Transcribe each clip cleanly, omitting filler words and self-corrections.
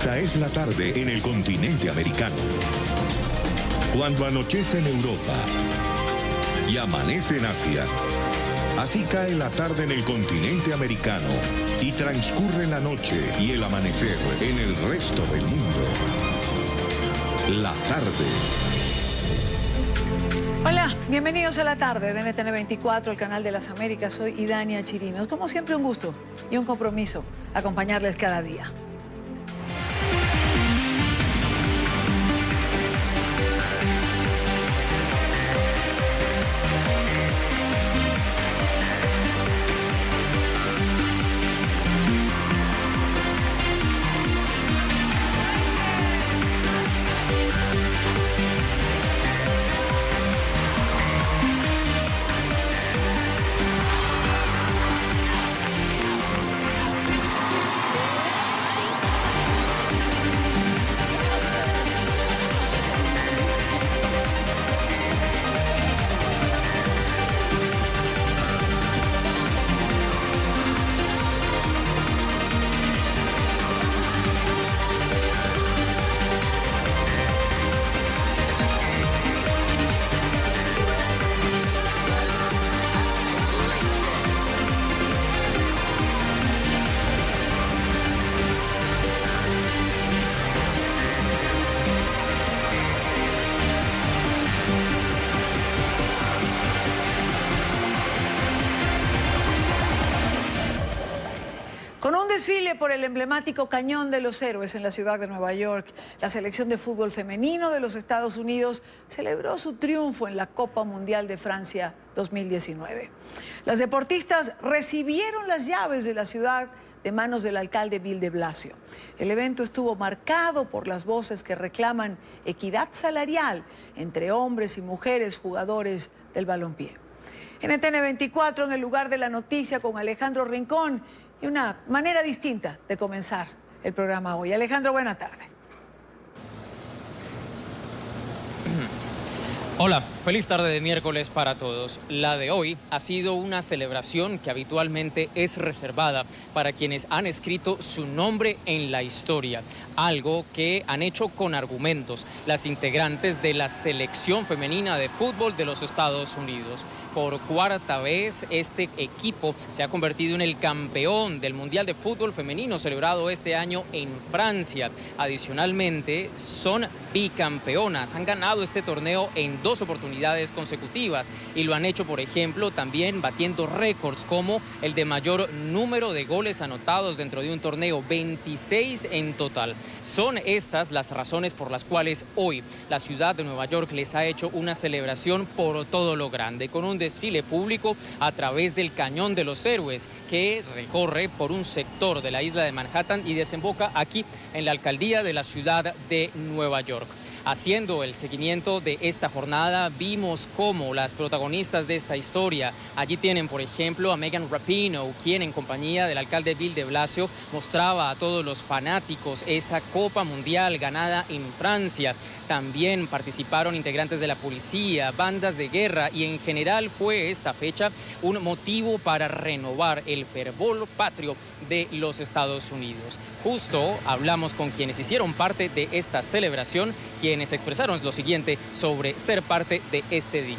Esta es la tarde en el continente americano. Cuando anochece en Europa y amanece en Asia, así cae la tarde en el continente americano y transcurre la noche y el amanecer en el resto del mundo. La tarde. Hola, bienvenidos a la tarde de NTN 24, el canal de las Américas. Soy Idania Chirinos. Como siempre, un gusto y un compromiso acompañarles cada día. Con un desfile por el emblemático Cañón de los Héroes en la ciudad de Nueva York, la selección de fútbol femenino de los Estados Unidos celebró su triunfo en la Copa Mundial de Francia 2019. Las deportistas recibieron las llaves de la ciudad de manos del alcalde Bill de Blasio. El evento estuvo marcado por las voces que reclaman equidad salarial entre hombres y mujeres jugadores del balompié. En NTN 24, en el lugar de la noticia, con Alejandro Rincón, y una manera distinta de comenzar el programa hoy. Alejandro, buena tarde. Hola, feliz tarde de miércoles para todos. La de hoy ha sido una celebración que habitualmente es reservada para quienes han escrito su nombre en la historia, algo que han hecho con argumentos las integrantes de la selección femenina de fútbol de los Estados Unidos. Por cuarta vez, este equipo se ha convertido en el campeón del Mundial de Fútbol Femenino celebrado este año en Francia. Adicionalmente, son bicampeonas. Han ganado este torneo en 2 oportunidades consecutivas y lo han hecho, por ejemplo, también batiendo récords como el de mayor número de goles anotados dentro de un torneo, 26 en total. Son estas las razones por las cuales hoy la ciudad de Nueva York les ha hecho una celebración por todo lo grande, con un desfile público a través del Cañón de los Héroes, que recorre por un sector de la isla de Manhattan y desemboca aquí en la alcaldía de la ciudad de Nueva York. Haciendo el seguimiento de esta jornada, vimos cómo las protagonistas de esta historia, allí tienen por ejemplo a Megan Rapinoe, quien en compañía del alcalde Bill de Blasio mostraba a todos los fanáticos esa Copa Mundial ganada en Francia. También participaron integrantes de la policía, bandas de guerra, y en general fue esta fecha un motivo para renovar el fervor patrio de los Estados Unidos. Justo hablamos con quienes hicieron parte de esta celebración, quienes expresaron lo siguiente sobre ser parte de este día.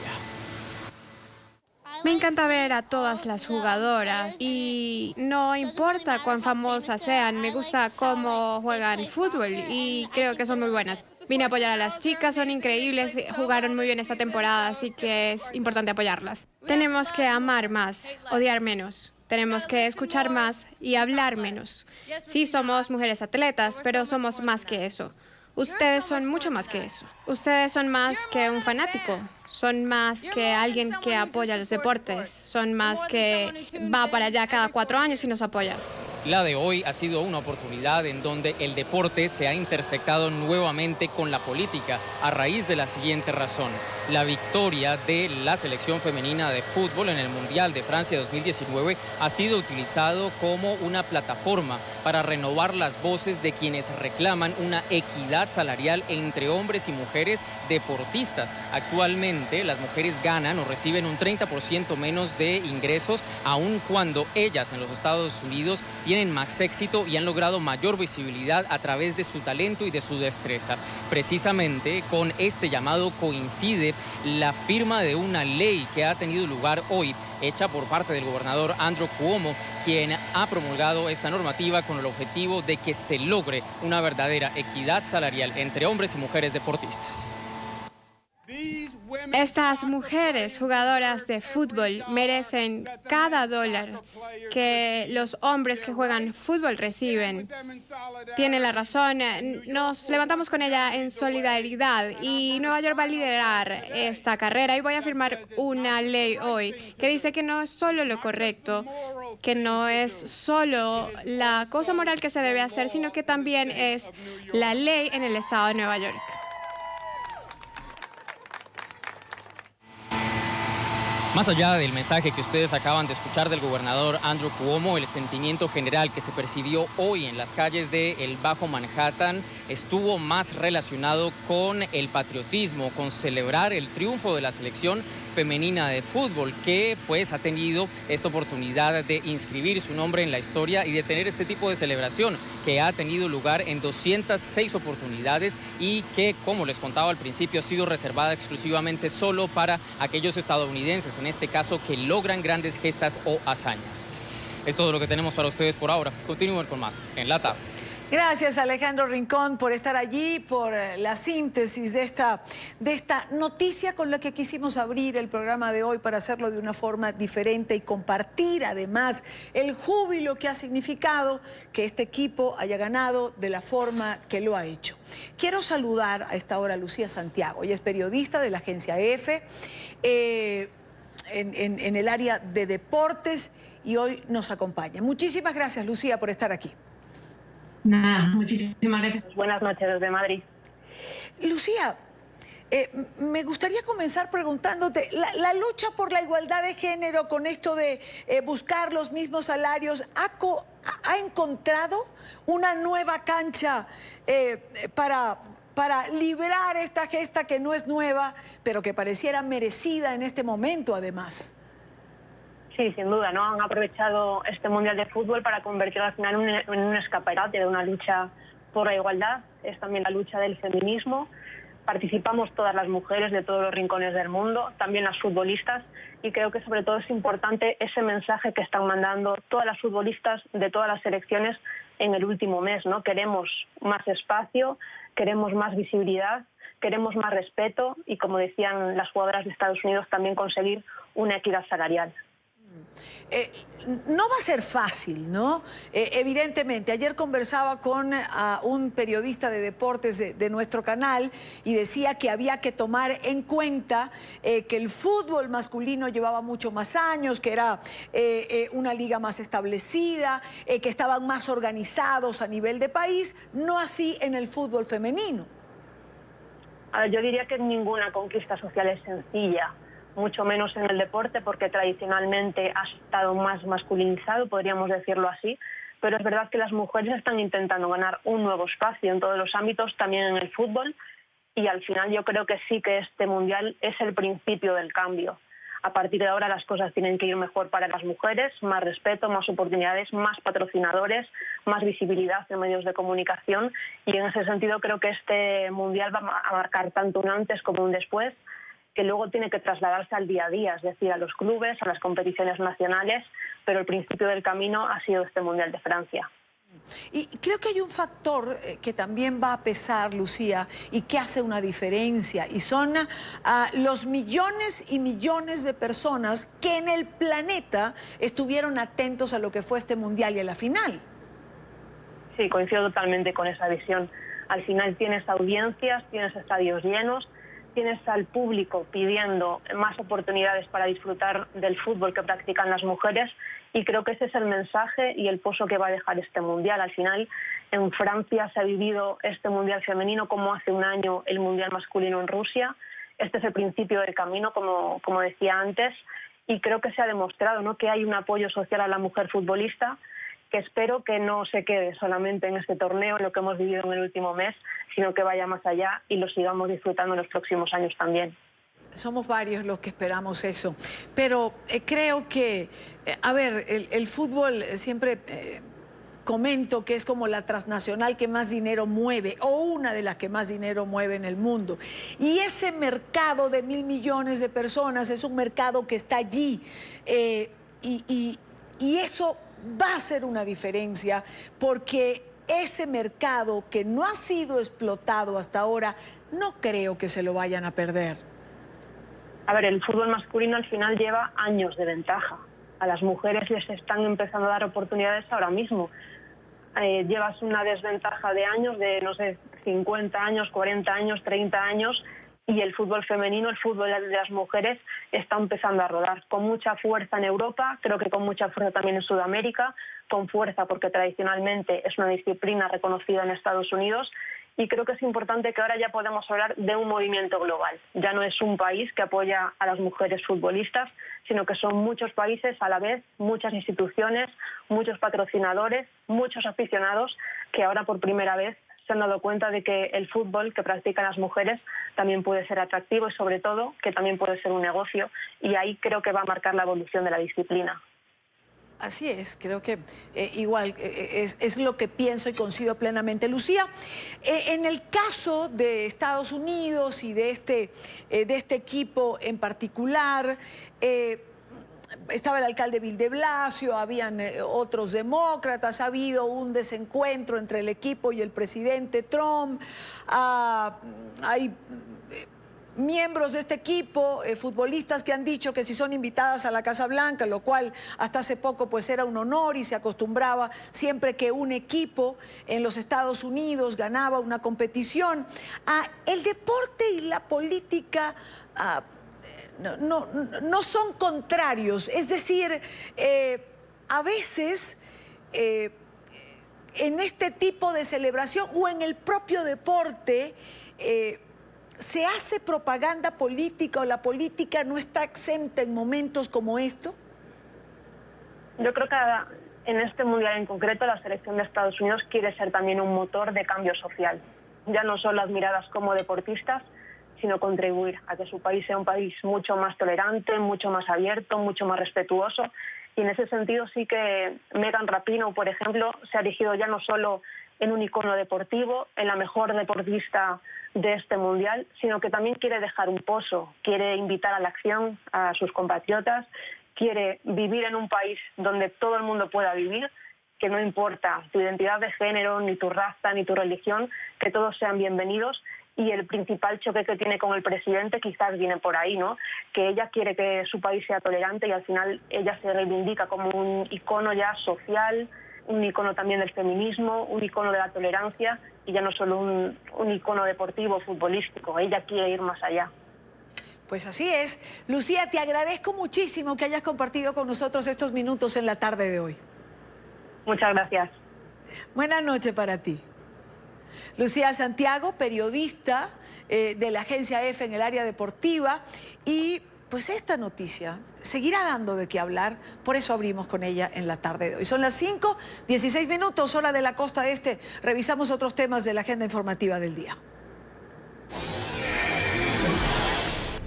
Me encanta ver a todas las jugadoras y no importa cuán famosas sean, me gusta cómo juegan fútbol y creo que son muy buenas. Vine a apoyar a las chicas, son increíbles, jugaron muy bien esta temporada, así que es importante apoyarlas. Tenemos que amar más, odiar menos. Tenemos que escuchar más y hablar menos. Sí, somos mujeres atletas, pero somos más que eso. Ustedes son mucho más que eso. Ustedes son más que un fanático. Son más que alguien que apoya los deportes. Son más que va para allá cada 4 años y nos apoya. La de hoy ha sido una oportunidad en donde el deporte se ha intersectado nuevamente con la política a raíz de la siguiente razón. La victoria de la selección femenina de fútbol en el Mundial de Francia 2019 ha sido utilizado como una plataforma para renovar las voces de quienes reclaman una equidad salarial entre hombres y mujeres deportistas. Actualmente las mujeres ganan o reciben un 30% menos de ingresos, aun cuando ellas en los Estados Unidos tienen más éxito y han logrado mayor visibilidad a través de su talento y de su destreza. Precisamente con este llamado coincide la firma de una ley que ha tenido lugar hoy, hecha por parte del gobernador Andrew Cuomo, quien ha promulgado esta normativa con el objetivo de que se logre una verdadera equidad salarial entre hombres y mujeres deportistas. Estas mujeres jugadoras de fútbol merecen cada dólar que los hombres que juegan fútbol reciben. Tiene la razón, nos levantamos con ella en solidaridad y Nueva York va a liderar esta carrera y voy a firmar una ley hoy que dice que no es solo lo correcto, que no es solo la cosa moral que se debe hacer, sino que también es la ley en el estado de Nueva York. Más allá del mensaje que ustedes acaban de escuchar del gobernador Andrew Cuomo, el sentimiento general que se percibió hoy en las calles del Bajo Manhattan estuvo más relacionado con el patriotismo, con celebrar el triunfo de la selección femenina de fútbol, que pues ha tenido esta oportunidad de inscribir su nombre en la historia y de tener este tipo de celebración que ha tenido lugar en 206 oportunidades y que, como les contaba al principio, ha sido reservada exclusivamente solo para aquellos estadounidenses, en este caso, que logran grandes gestas o hazañas. Es todo lo que tenemos para ustedes por ahora. Continúen con más en La Tarde. Gracias, Alejandro Rincón, por estar allí, por la síntesis de esta noticia con la que quisimos abrir el programa de hoy para hacerlo de una forma diferente y compartir además el júbilo que ha significado que este equipo haya ganado de la forma que lo ha hecho. Quiero saludar a esta hora a Lucía Santiago. Ella es periodista de la agencia EFE en el área de deportes y hoy nos acompaña. Muchísimas gracias, Lucía, por estar aquí. Nada, muchísimas gracias. Buenas noches desde Madrid. Lucía, me gustaría comenzar preguntándote, la lucha por la igualdad de género con esto de buscar los mismos salarios, ¿ha encontrado una nueva cancha para liberar esta gesta que no es nueva, pero que pareciera merecida en este momento además? Sí, sin duda, ¿no? Han aprovechado este Mundial de Fútbol para convertirlo al final en un escaparate de una lucha por la igualdad. Es también la lucha del feminismo. Participamos todas las mujeres de todos los rincones del mundo, también las futbolistas, y creo que sobre todo es importante ese mensaje que están mandando todas las futbolistas de todas las selecciones en el último mes, ¿no? Queremos más espacio, queremos más visibilidad, queremos más respeto y, como decían las jugadoras de Estados Unidos, también conseguir una equidad salarial. No va a ser fácil, ¿no? Evidentemente, ayer conversaba con un periodista de deportes de nuestro canal y decía que había que tomar en cuenta que el fútbol masculino llevaba mucho más años, que era una liga más establecida, que estaban más organizados a nivel de país, no así en el fútbol femenino. Yo diría que ninguna conquista social es sencilla, mucho menos en el deporte, porque tradicionalmente ha estado más masculinizado, podríamos decirlo así, pero es verdad que las mujeres están intentando ganar un nuevo espacio en todos los ámbitos, también en el fútbol, y al final yo creo que sí que este Mundial es el principio del cambio. A partir de ahora las cosas tienen que ir mejor para las mujeres, más respeto, más oportunidades, más patrocinadores, más visibilidad en medios de comunicación, y en ese sentido creo que este Mundial va a marcar tanto un antes como un después, que luego tiene que trasladarse al día a día, es decir, a los clubes, a las competiciones nacionales, pero el principio del camino ha sido este Mundial de Francia. Y creo que hay un factor que también va a pesar, Lucía, y que hace una diferencia, y son los millones y millones de personas que en el planeta estuvieron atentos a lo que fue este Mundial y a la final. Sí, coincido totalmente con esa visión. Al final tienes audiencias, tienes estadios llenos, tienes al público pidiendo más oportunidades para disfrutar del fútbol que practican las mujeres, y creo que ese es el mensaje y el pozo que va a dejar este Mundial. Al final, en Francia se ha vivido este Mundial femenino como hace un año el Mundial masculino en Rusia. Este es el principio del camino, como decía antes, y creo que se ha demostrado, ¿no?, que hay un apoyo social a la mujer futbolista, que espero que no se quede solamente en este torneo, en lo que hemos vivido en el último mes, sino que vaya más allá y lo sigamos disfrutando en los próximos años también. Somos varios los que esperamos eso, pero creo que, a ver, el fútbol siempre comento que es como la transnacional que más dinero mueve o una de las que más dinero mueve en el mundo. Y ese mercado de 1.000 millones de personas es un mercado que está allí y eso va a ser una diferencia porque ese mercado que no ha sido explotado hasta ahora, no creo que se lo vayan a perder. A ver, el fútbol masculino al final lleva años de ventaja. A las mujeres les están empezando a dar oportunidades ahora mismo. Llevas una desventaja de años, de no sé, 50 años, 40 años, 30 años, y el fútbol femenino, el fútbol de las mujeres está empezando a rodar con mucha fuerza en Europa, creo que con mucha fuerza también en Sudamérica, con fuerza porque tradicionalmente es una disciplina reconocida en Estados Unidos, y creo que es importante que ahora ya podemos hablar de un movimiento global. Ya no es un país que apoya a las mujeres futbolistas, sino que son muchos países a la vez, muchas instituciones, muchos patrocinadores, muchos aficionados que ahora por primera vez se han dado cuenta de que el fútbol que practican las mujeres también puede ser atractivo y sobre todo que también puede ser un negocio, y ahí creo que va a marcar la evolución de la disciplina. Así es, creo que igual es lo que pienso y coincido plenamente. Lucía, en el caso de Estados Unidos y de este equipo en particular, estaba el alcalde Bill de Blasio, habían otros demócratas, ha habido un desencuentro entre el equipo y el presidente Trump, hay miembros de este equipo, futbolistas que han dicho que si son invitadas a la Casa Blanca, lo cual hasta hace poco pues era un honor y se acostumbraba siempre que un equipo en los Estados Unidos ganaba una competición. El deporte y la política no son contrarios, es decir, a veces en este tipo de celebración o en el propio deporte ¿se hace propaganda política o la política no está exenta en momentos como esto? Yo creo que en este mundial en concreto la selección de Estados Unidos quiere ser también un motor de cambio social. Ya no son las miradas como deportistas, sino contribuir a que su país sea un país mucho más tolerante, mucho más abierto, mucho más respetuoso. Y en ese sentido sí que Megan Rapinoe, por ejemplo, se ha erigido ya no solo en un icono deportivo, en la mejor deportista de este mundial, sino que también quiere dejar un pozo, quiere invitar a la acción a sus compatriotas, quiere vivir en un país donde todo el mundo pueda vivir, que no importa tu identidad de género, ni tu raza, ni tu religión, que todos sean bienvenidos. Y el principal choque que tiene con el presidente quizás viene por ahí, ¿no? Que ella quiere que su país sea tolerante y al final ella se reivindica como un icono ya social, un icono también del feminismo, un icono de la tolerancia y ya no solo un icono deportivo, futbolístico. Ella quiere ir más allá. Pues así es. Lucía, te agradezco muchísimo que hayas compartido con nosotros estos minutos en la tarde de hoy. Muchas gracias. Buenas noches para ti. Lucía Santiago, periodista de la agencia EFE en el área deportiva, y pues esta noticia seguirá dando de qué hablar, por eso abrimos con ella en la tarde de hoy. Son las 5:16, hora de la costa este. Revisamos otros temas de la agenda informativa del día.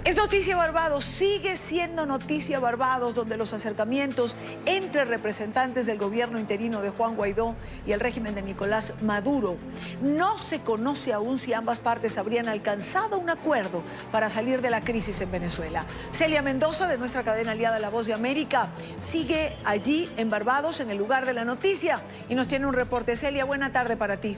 Es noticia Barbados, sigue siendo noticia Barbados, donde los acercamientos entre representantes del gobierno interino de Juan Guaidó y el régimen de Nicolás Maduro. No se conoce aún si ambas partes habrían alcanzado un acuerdo para salir de la crisis en Venezuela. Celia Mendoza, de nuestra cadena aliada La Voz de América, sigue allí en Barbados, en el lugar de la noticia, y nos tiene un reporte. Celia, buena tarde para ti.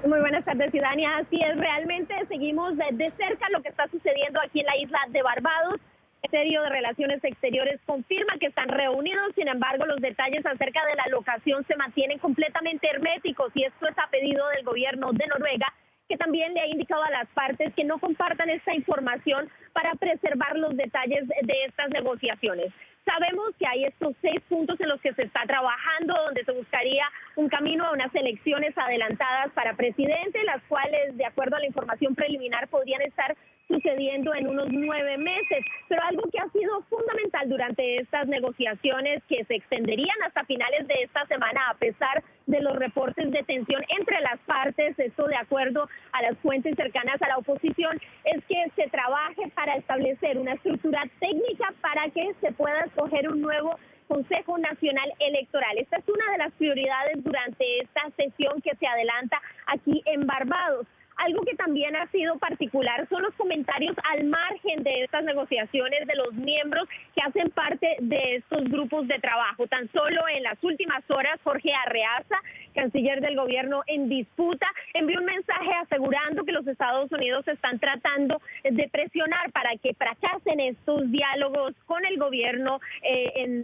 Muy buenas tardes, Ciudadania. Así es, realmente seguimos de cerca lo que está sucediendo aquí en la isla de Barbados. El Ministerio de Relaciones Exteriores confirma que están reunidos, sin embargo, los detalles acerca de la locación se mantienen completamente herméticos, y esto es a pedido del gobierno de Noruega, que también le ha indicado a las partes que no compartan esta información para preservar los detalles de estas negociaciones. Sabemos que hay estos 6 puntos en los que se está trabajando, donde se buscaría un camino a unas elecciones adelantadas para presidente, las cuales, de acuerdo a la información preliminar, podrían estar sucediendo en unos 9 meses. Pero algo que ha sido fundamental durante estas negociaciones, que se extenderían hasta finales de esta semana a pesar de los reportes de tensión entre las partes, esto de acuerdo a las fuentes cercanas a la oposición, es que se trabaje para establecer una estructura técnica para que se pueda escoger un nuevo Consejo Nacional Electoral. Esta es una de las prioridades durante esta sesión que se adelanta aquí en Barbados. Algo que también ha sido particular son los comentarios al margen de estas negociaciones de los miembros que hacen parte de estos grupos de trabajo. Tan solo en las últimas horas, Jorge Arreaza, canciller del gobierno en disputa, envió un mensaje asegurando que los Estados Unidos están tratando de presionar para que fracasen estos diálogos con el gobierno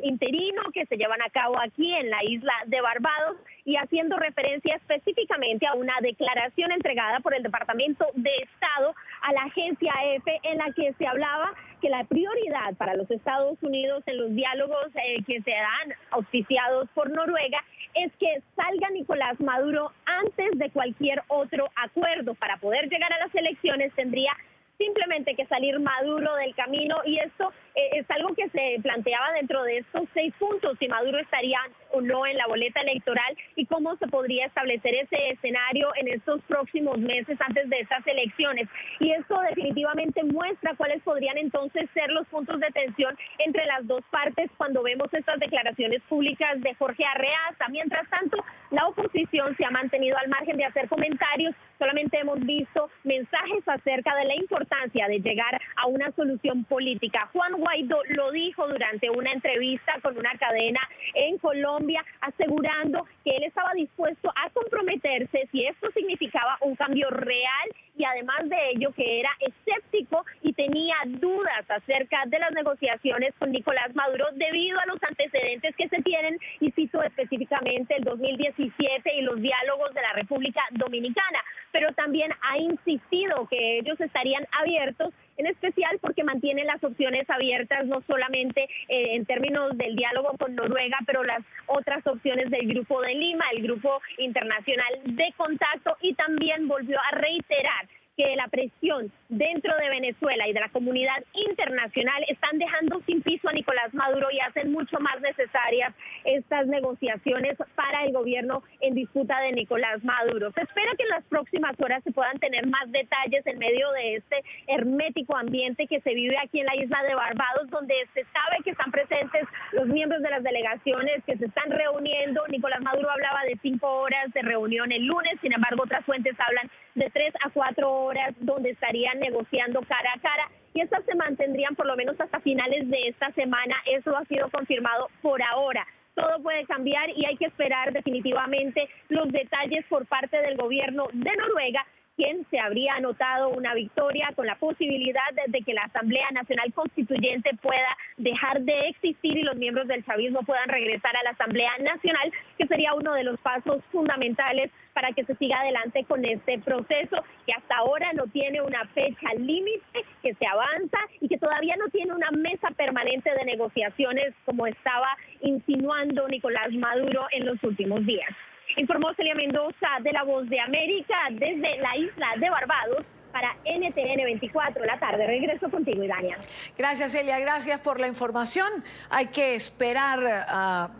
interino que se llevan a cabo aquí en la isla de Barbados, y haciendo referencia específicamente a una declaración entregada por el Departamento de Estado a la agencia EFE, en la que se hablaba que la prioridad para los Estados Unidos en los diálogos que serán auspiciados por Noruega es que salga Nicolás Maduro antes de cualquier otro acuerdo. Para poder llegar a las elecciones tendría simplemente que salir Maduro del camino, y esto es algo que se planteaba dentro de estos 6 puntos, si Maduro estaría o no en la boleta electoral y cómo se podría establecer ese escenario en estos próximos meses antes de estas elecciones. Y esto definitivamente muestra cuáles podrían entonces ser los puntos de tensión entre las dos partes cuando vemos estas declaraciones públicas de Jorge Arreaza. Mientras tanto, la oposición se ha mantenido al margen de hacer comentarios. Solamente hemos visto mensajes acerca de la importancia de llegar a una solución política. Juan Guaidó lo dijo durante una entrevista con una cadena en Colombia, asegurando que él estaba dispuesto a comprometerse si esto significaba un cambio real, y además de ello que era escéptico y tenía dudas acerca de las negociaciones con Nicolás Maduro debido a los antecedentes que se tienen, y citó específicamente el 2017 y los diálogos de la República Dominicana. Pero también ha insistido que ellos estarían abiertos, en especial porque mantienen las opciones abiertas, no solamente en términos del diálogo con Noruega, pero las otras opciones del Grupo de Lima, el Grupo Internacional de Contacto, y también volvió a reiterar que la presión dentro de Venezuela y de la comunidad internacional están dejando sin piso a Nicolás Maduro y hacen mucho más necesarias estas negociaciones para el gobierno en disputa de Nicolás Maduro. Se espera que en las próximas horas se puedan tener más detalles en medio de este hermético ambiente que se vive aquí en la isla de Barbados, donde se sabe que están presentes los miembros de las delegaciones que se están reuniendo. Nicolás Maduro hablaba de 5 horas de reunión el lunes, sin embargo otras fuentes hablan de 3 a 4 horas donde estarían negociando cara a cara, y estas se mantendrían por lo menos hasta finales de esta semana. Eso ha sido confirmado por ahora. Todo puede cambiar y hay que esperar definitivamente los detalles por parte del gobierno de Noruega, quien se habría anotado una victoria con la posibilidad de que la Asamblea Nacional Constituyente pueda dejar de existir y los miembros del chavismo puedan regresar a la Asamblea Nacional, que sería uno de los pasos fundamentales para que se siga adelante con este proceso, que hasta ahora no tiene una fecha límite, que se avanza y que todavía no tiene una mesa permanente de negociaciones como estaba insinuando Nicolás Maduro en los últimos días. Informó Celia Mendoza de La Voz de América desde la isla de Barbados para NTN 24 la tarde. Regreso contigo, Idania. Gracias, Celia. Gracias por la información. Hay que esperar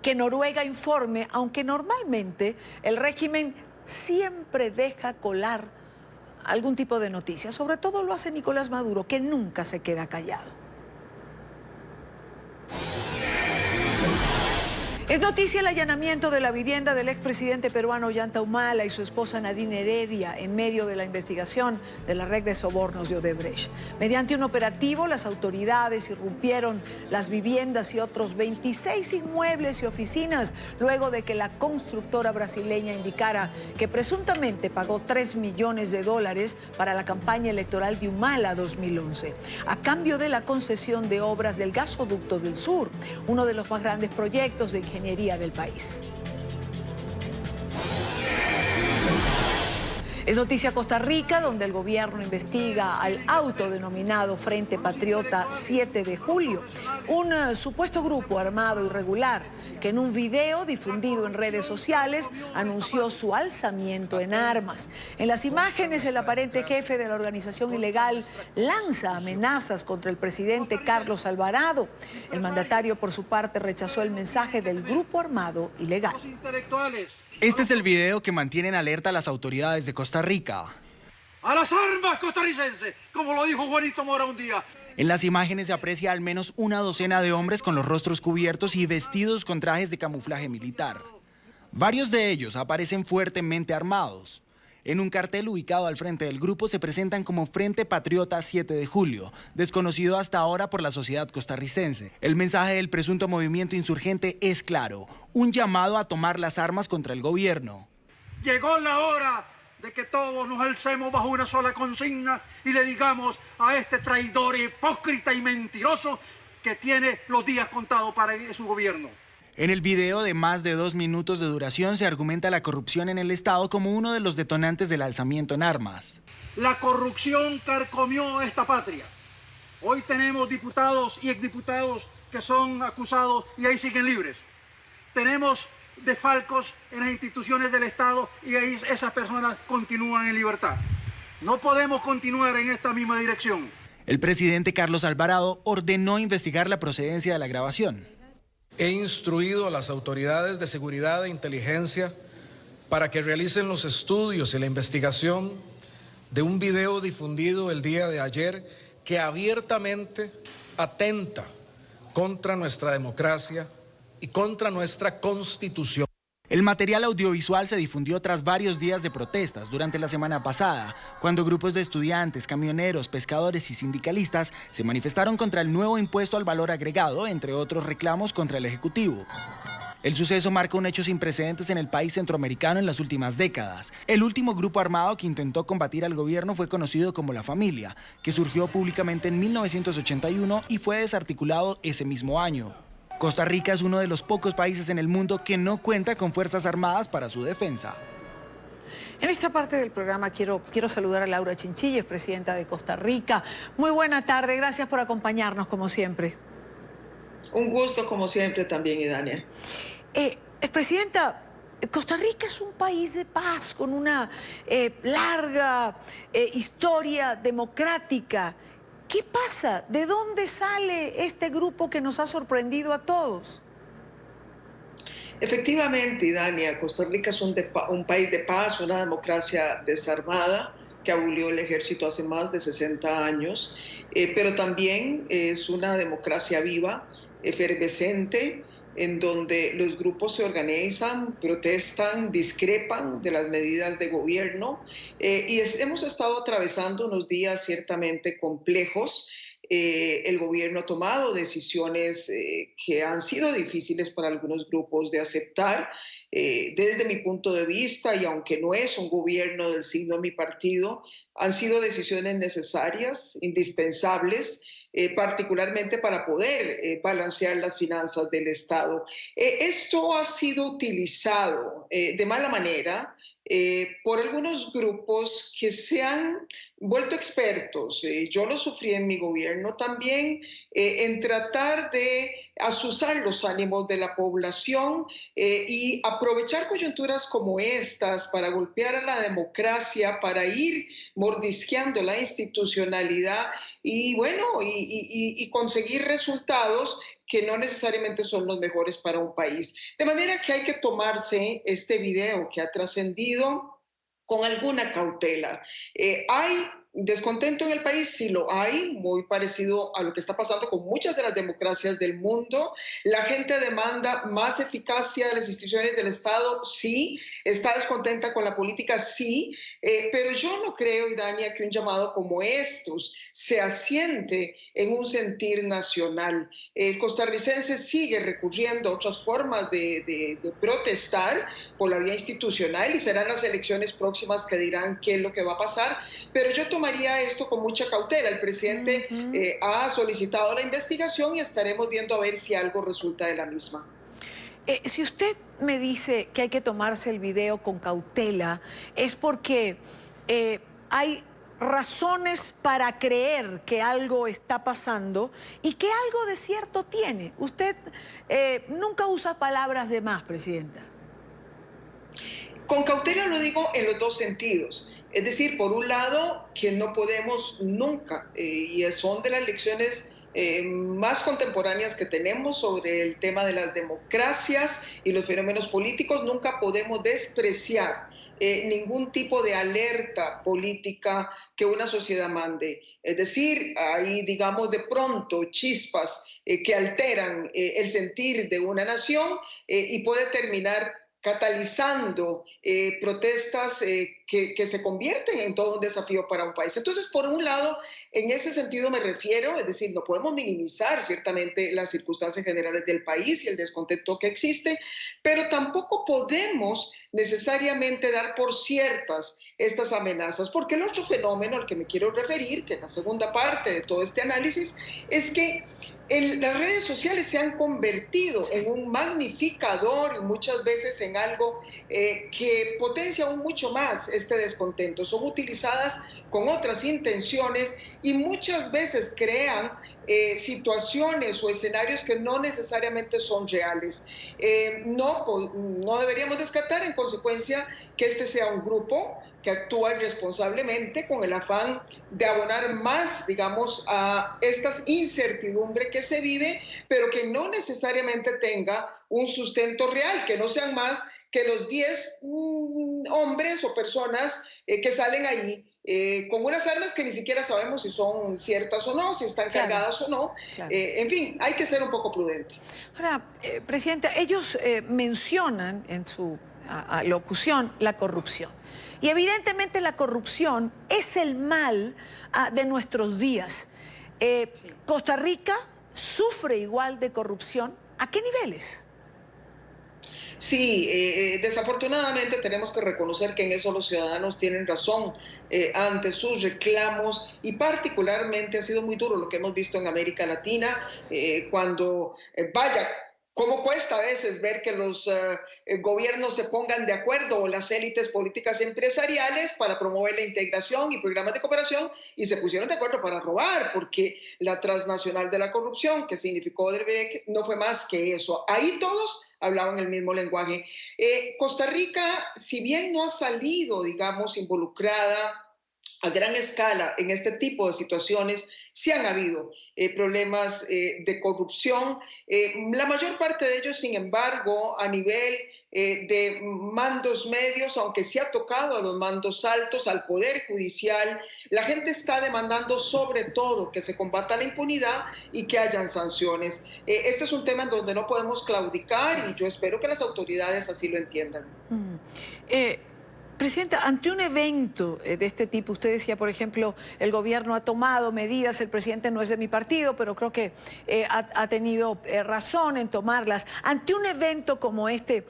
que Noruega informe, aunque normalmente el régimen siempre deja colar algún tipo de noticia. Sobre todo lo hace Nicolás Maduro, que nunca se queda callado. Es noticia el allanamiento de la vivienda del expresidente peruano Ollanta Humala y su esposa Nadine Heredia en medio de la investigación de la red de sobornos de Odebrecht. Mediante un operativo, las autoridades irrumpieron las viviendas y otros 26 inmuebles y oficinas luego de que la constructora brasileña indicara que presuntamente pagó $3 millones para la campaña electoral de Humala 2011, a cambio de la concesión de obras del gasoducto del sur, uno de los más grandes proyectos de ingeniería del país. Es noticia Costa Rica, donde el gobierno investiga al autodenominado Frente Patriota 7 de Julio, un supuesto grupo armado irregular que en un video difundido en redes sociales anunció su alzamiento en armas. En las imágenes, el aparente jefe de la organización ilegal lanza amenazas contra el presidente Carlos Alvarado. El mandatario, por su parte, rechazó el mensaje del grupo armado ilegal. Este es el video que mantiene en alerta a las autoridades de Costa Rica. ¡A las armas, costarricenses! Como lo dijo Juanito Mora un día. En las imágenes se aprecia al menos una docena de hombres con los rostros cubiertos y vestidos con trajes de camuflaje militar. Varios de ellos aparecen fuertemente armados. En un cartel ubicado al frente del grupo se presentan como Frente Patriota 7 de Julio, desconocido hasta ahora por la sociedad costarricense. El mensaje del presunto movimiento insurgente es claro, un llamado a tomar las armas contra el gobierno. Llegó la hora de que todos nos alcemos bajo una sola consigna y le digamos a este traidor hipócrita y mentiroso que tiene los días contados para su gobierno. En el video de más de 2 minutos de duración se argumenta la corrupción en el Estado como uno de los detonantes del alzamiento en armas. La corrupción carcomió esta patria. Hoy tenemos diputados y exdiputados que son acusados y ahí siguen libres. Tenemos desfalcos en las instituciones del Estado y ahí esas personas continúan en libertad. No podemos continuar en esta misma dirección. El presidente Carlos Alvarado ordenó investigar la procedencia de la grabación. He instruido a las autoridades de seguridad e inteligencia para que realicen los estudios y la investigación de un video difundido el día de ayer que abiertamente atenta contra nuestra democracia y contra nuestra Constitución. El material audiovisual se difundió tras varios días de protestas durante la semana pasada, cuando grupos de estudiantes, camioneros, pescadores y sindicalistas se manifestaron contra el nuevo impuesto al valor agregado, entre otros reclamos contra el Ejecutivo. El suceso marca un hecho sin precedentes en el país centroamericano en las últimas décadas. El último grupo armado que intentó combatir al gobierno fue conocido como La Familia, que surgió públicamente en 1981 y fue desarticulado ese mismo año. Costa Rica es uno de los pocos países en el mundo que no cuenta con fuerzas armadas para su defensa. En esta parte del programa quiero saludar a Laura Chinchilla, presidenta de Costa Rica. Muy buena tarde, gracias por acompañarnos como siempre. Un gusto como siempre también, Idania. Presidenta, Costa Rica es un país de paz con una larga historia democrática. ¿Qué pasa? ¿De dónde sale este grupo que nos ha sorprendido a todos? Efectivamente, Idania, Costa Rica es un país de paz, una democracia desarmada que abolió el ejército hace más de 60 años, pero también es una democracia viva, efervescente, en donde los grupos se organizan, protestan, discrepan de las medidas de gobierno y hemos estado atravesando unos días ciertamente complejos. El gobierno ha tomado decisiones que han sido difíciles para algunos grupos de aceptar. Desde mi punto de vista, y aunque no es un gobierno del signo de mi partido, han sido decisiones necesarias, indispensables, particularmente para poder balancear las finanzas del Estado. Esto ha sido utilizado de mala manera por algunos grupos que se han vuelto expertos, yo lo sufrí en mi gobierno también, en tratar de azuzar los ánimos de la población y aprovechar coyunturas como estas para golpear a la democracia, para ir mordisqueando la institucionalidad y bueno, y conseguir resultados que no necesariamente son los mejores para un país. De manera que hay que tomarse este video que ha trascendido con alguna cautela. ¿Hay descontento en el país? Sí lo hay, muy parecido a lo que está pasando con muchas de las democracias del mundo. La gente demanda más eficacia de las instituciones del Estado, sí. Está descontenta con la política, sí. Pero yo no creo, Idania, que un llamado como estos se asiente en un sentir nacional. El costarricense sigue recurriendo a otras formas de protestar por la vía institucional y serán las elecciones próximas que dirán qué es lo que va a pasar. Pero yo tomaría esto con mucha cautela. El presidente ha solicitado la investigación y estaremos viendo a ver si algo resulta de la misma. Si usted me dice que hay que tomarse el video con cautela, es porque hay razones para creer que algo está pasando y que algo de cierto tiene. Usted nunca usa palabras de más, presidenta. Con cautela lo digo en los dos sentidos. Es decir, por un lado, que no podemos nunca, y son de las lecciones más contemporáneas que tenemos sobre el tema de las democracias y los fenómenos políticos. Nunca podemos despreciar ningún tipo de alerta política que una sociedad mande. Es decir, hay, digamos, de pronto chispas que alteran el sentir de una nación y puede terminar catalizando protestas que se convierten en todo un desafío para un país. Entonces, por un lado, en ese sentido me refiero, es decir, no podemos minimizar ciertamente las circunstancias generales del país y el descontento que existe, pero tampoco podemos necesariamente dar por ciertas estas amenazas, porque el otro fenómeno al que me quiero referir, que es la segunda parte de todo este análisis, es que las redes sociales se han convertido en un magnificador y muchas veces en algo que potencia aún mucho más este descontento. Son utilizadas con otras intenciones y muchas veces crean situaciones o escenarios que no necesariamente son reales. No deberíamos descartar en consecuencia que este sea un grupo que actúa irresponsablemente con el afán de abonar más, digamos, a estas incertidumbres que se vive, pero que no necesariamente tenga un sustento real, que no sean más que los 10 hombres o personas que salen ahí con unas armas que ni siquiera sabemos si son ciertas o no, si están cargadas o no. Claro. En fin, hay que ser un poco prudente. Ahora, Presidenta, ellos mencionan en su locución la corrupción. Y evidentemente la corrupción es el mal de nuestros días. ¿Costa Rica sufre igual de corrupción? ¿A qué niveles? Sí, desafortunadamente tenemos que reconocer que en eso los ciudadanos tienen razón ante sus reclamos y particularmente ha sido muy duro lo que hemos visto en América Latina cuando, ¿cómo cuesta a veces ver que los gobiernos se pongan de acuerdo o las élites políticas y empresariales para promover la integración y programas de cooperación y se pusieron de acuerdo para robar? Porque la transnacional de la corrupción, que significó Odebrecht, no fue más que eso. Ahí todos hablaban el mismo lenguaje. Costa Rica, si bien no ha salido, digamos, involucrada a gran escala en este tipo de situaciones, sí han habido problemas de corrupción. La mayor parte de ellos, sin embargo, a nivel de mandos medios, aunque sí ha tocado a los mandos altos, al Poder Judicial, la gente está demandando sobre todo que se combata la impunidad y que hayan sanciones. Este es un tema en donde no podemos claudicar y yo espero que las autoridades así lo entiendan. Presidenta, ante un evento de este tipo, usted decía, por ejemplo, el gobierno ha tomado medidas, el presidente no es de mi partido, pero creo que ha tenido razón en tomarlas. Ante un evento como este,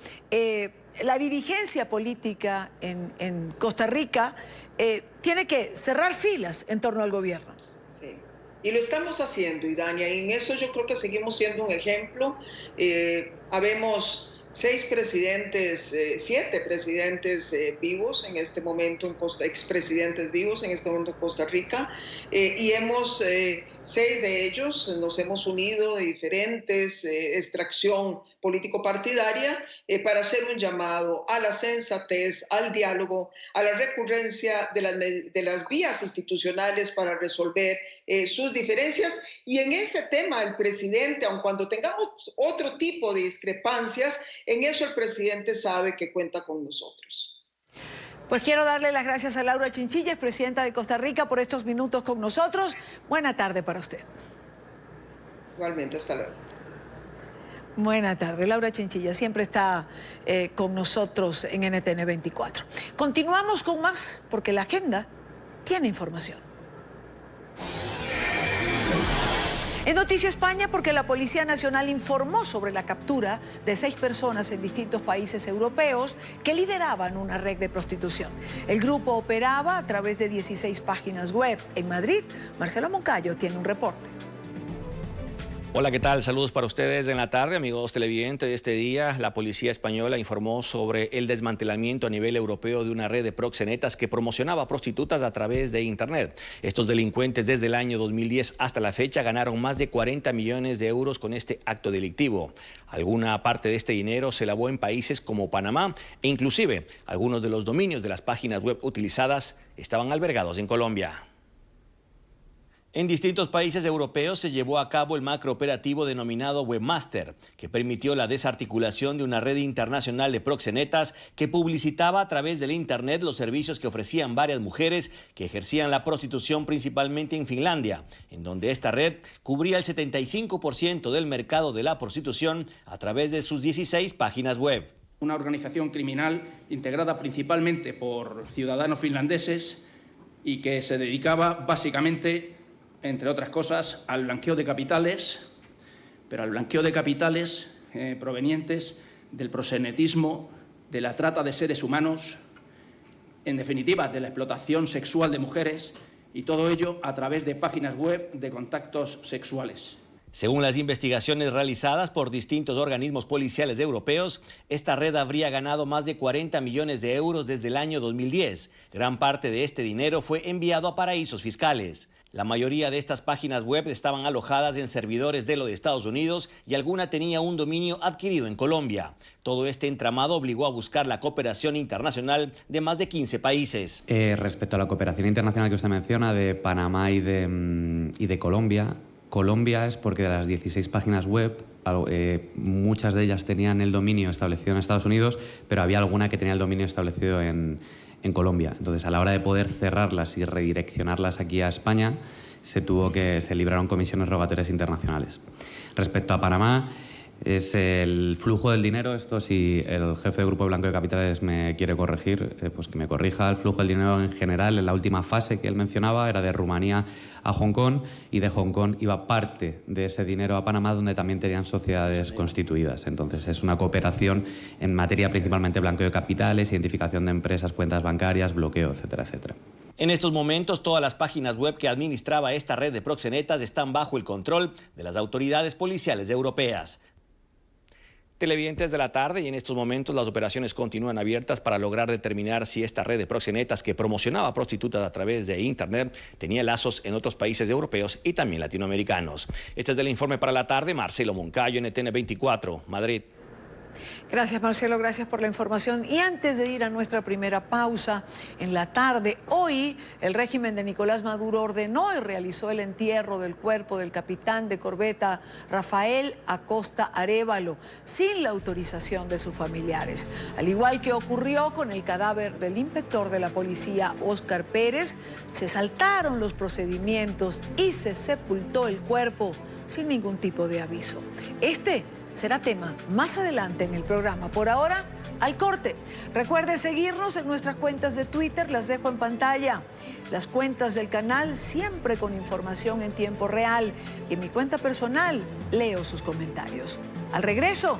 la dirigencia política en Costa Rica tiene que cerrar filas en torno al gobierno. Sí. Y lo estamos haciendo, Idania, y en eso yo creo que seguimos siendo un ejemplo. Habemos 7 presidentes vivos en este momento, expresidentes vivos en este momento en Costa Rica, y 6 de ellos nos hemos unido de diferentes extracción político-partidaria para hacer un llamado a la sensatez, al diálogo, a la recurrencia de las vías institucionales para resolver sus diferencias. Y en ese tema el presidente, aun cuando tengamos otro tipo de discrepancias, en eso el presidente sabe que cuenta con nosotros. Pues quiero darle las gracias a Laura Chinchilla, presidenta de Costa Rica, por estos minutos con nosotros. Buena tarde para usted. Igualmente, hasta luego. Buena tarde. Laura Chinchilla siempre está con nosotros en NTN 24. Continuamos con más, porque la agenda tiene información. En Noticia España, porque la Policía Nacional informó sobre la captura de 6 personas en distintos países europeos que lideraban una red de prostitución. El grupo operaba a través de 16 páginas web. En Madrid, Marcelo Moncayo tiene un reporte. Hola, ¿qué tal? Saludos para ustedes en la tarde, amigos televidentes. De este día, la policía española informó sobre el desmantelamiento a nivel europeo de una red de proxenetas que promocionaba prostitutas a través de Internet. Estos delincuentes desde el año 2010 hasta la fecha ganaron más de 40 millones de euros con este acto delictivo. Alguna parte de este dinero se lavó en países como Panamá e inclusive algunos de los dominios de las páginas web utilizadas estaban albergados en Colombia. En distintos países europeos se llevó a cabo el macrooperativo denominado Webmaster, que permitió la desarticulación de una red internacional de proxenetas que publicitaba a través del Internet los servicios que ofrecían varias mujeres que ejercían la prostitución principalmente en Finlandia, en donde esta red cubría el 75% del mercado de la prostitución a través de sus 16 páginas web. Una organización criminal integrada principalmente por ciudadanos finlandeses y que se dedicaba básicamente, entre otras cosas, al blanqueo de capitales, pero al blanqueo de capitales provenientes del proxenetismo, de la trata de seres humanos, en definitiva, de la explotación sexual de mujeres, y todo ello a través de páginas web de contactos sexuales. Según las investigaciones realizadas por distintos organismos policiales europeos, esta red habría ganado más de 40 millones de euros desde el año 2010. Gran parte de este dinero fue enviado a paraísos fiscales. La mayoría de estas páginas web estaban alojadas en servidores de Estados Unidos y alguna tenía un dominio adquirido en Colombia. Todo este entramado obligó a buscar la cooperación internacional de más de 15 países. Respecto a la cooperación internacional que usted menciona de Panamá y de Colombia, Colombia es porque de las 16 páginas web, muchas de ellas tenían el dominio establecido en Estados Unidos, pero había alguna que tenía el dominio establecido en Colombia. Entonces, a la hora de poder cerrarlas y redireccionarlas aquí a España, se libraron comisiones rogatorias internacionales. Respecto a Panamá, es el flujo del dinero. Esto, si el jefe de Grupo de Blanqueo de Capitales me quiere corregir, pues que me corrija. El flujo del dinero en general, en la última fase que él mencionaba, era de Rumanía a Hong Kong, y de Hong Kong iba parte de ese dinero a Panamá, donde también tenían sociedades constituidas. Entonces, es una cooperación en materia principalmente blanqueo de capitales, identificación de empresas, cuentas bancarias, bloqueo, etcétera, etcétera. En estos momentos, todas las páginas web que administraba esta red de proxenetas están bajo el control de las autoridades policiales europeas. Televidentes de la tarde, y en estos momentos las operaciones continúan abiertas para lograr determinar si esta red de proxenetas que promocionaba prostitutas a través de Internet tenía lazos en otros países europeos y también latinoamericanos. Este es el informe para la tarde. Marcelo Moncayo, NTN 24, Madrid. Gracias, Marcelo, gracias por la información. Y antes de ir a nuestra primera pausa en la tarde, hoy el régimen de Nicolás Maduro ordenó y realizó el entierro del cuerpo del capitán de corbeta Rafael Acosta Arévalo, sin la autorización de sus familiares. Al igual que ocurrió con el cadáver del inspector de la policía, Óscar Pérez, se saltaron los procedimientos y se sepultó el cuerpo sin ningún tipo de aviso. Este será tema más adelante en el programa. Por ahora, al corte. Recuerde seguirnos en nuestras cuentas de Twitter, las dejo en pantalla. Las cuentas del canal siempre con información en tiempo real. Y en mi cuenta personal leo sus comentarios. Al regreso,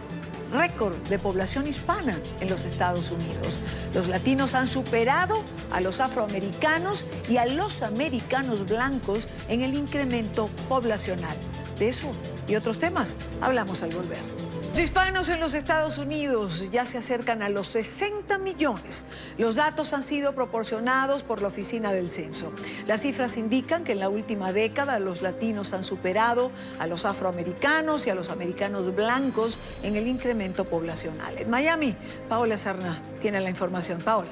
récord de población hispana en los Estados Unidos. Los latinos han superado a los afroamericanos y a los americanos blancos en el incremento poblacional. De eso y otros temas hablamos al volver. Los hispanos en los Estados Unidos ya se acercan a los 60 millones. Los datos han sido proporcionados por la Oficina del Censo. Las cifras indican que en la última década los latinos han superado a los afroamericanos y a los americanos blancos en el incremento poblacional. En Miami, Paola Sarna tiene la información. Paola.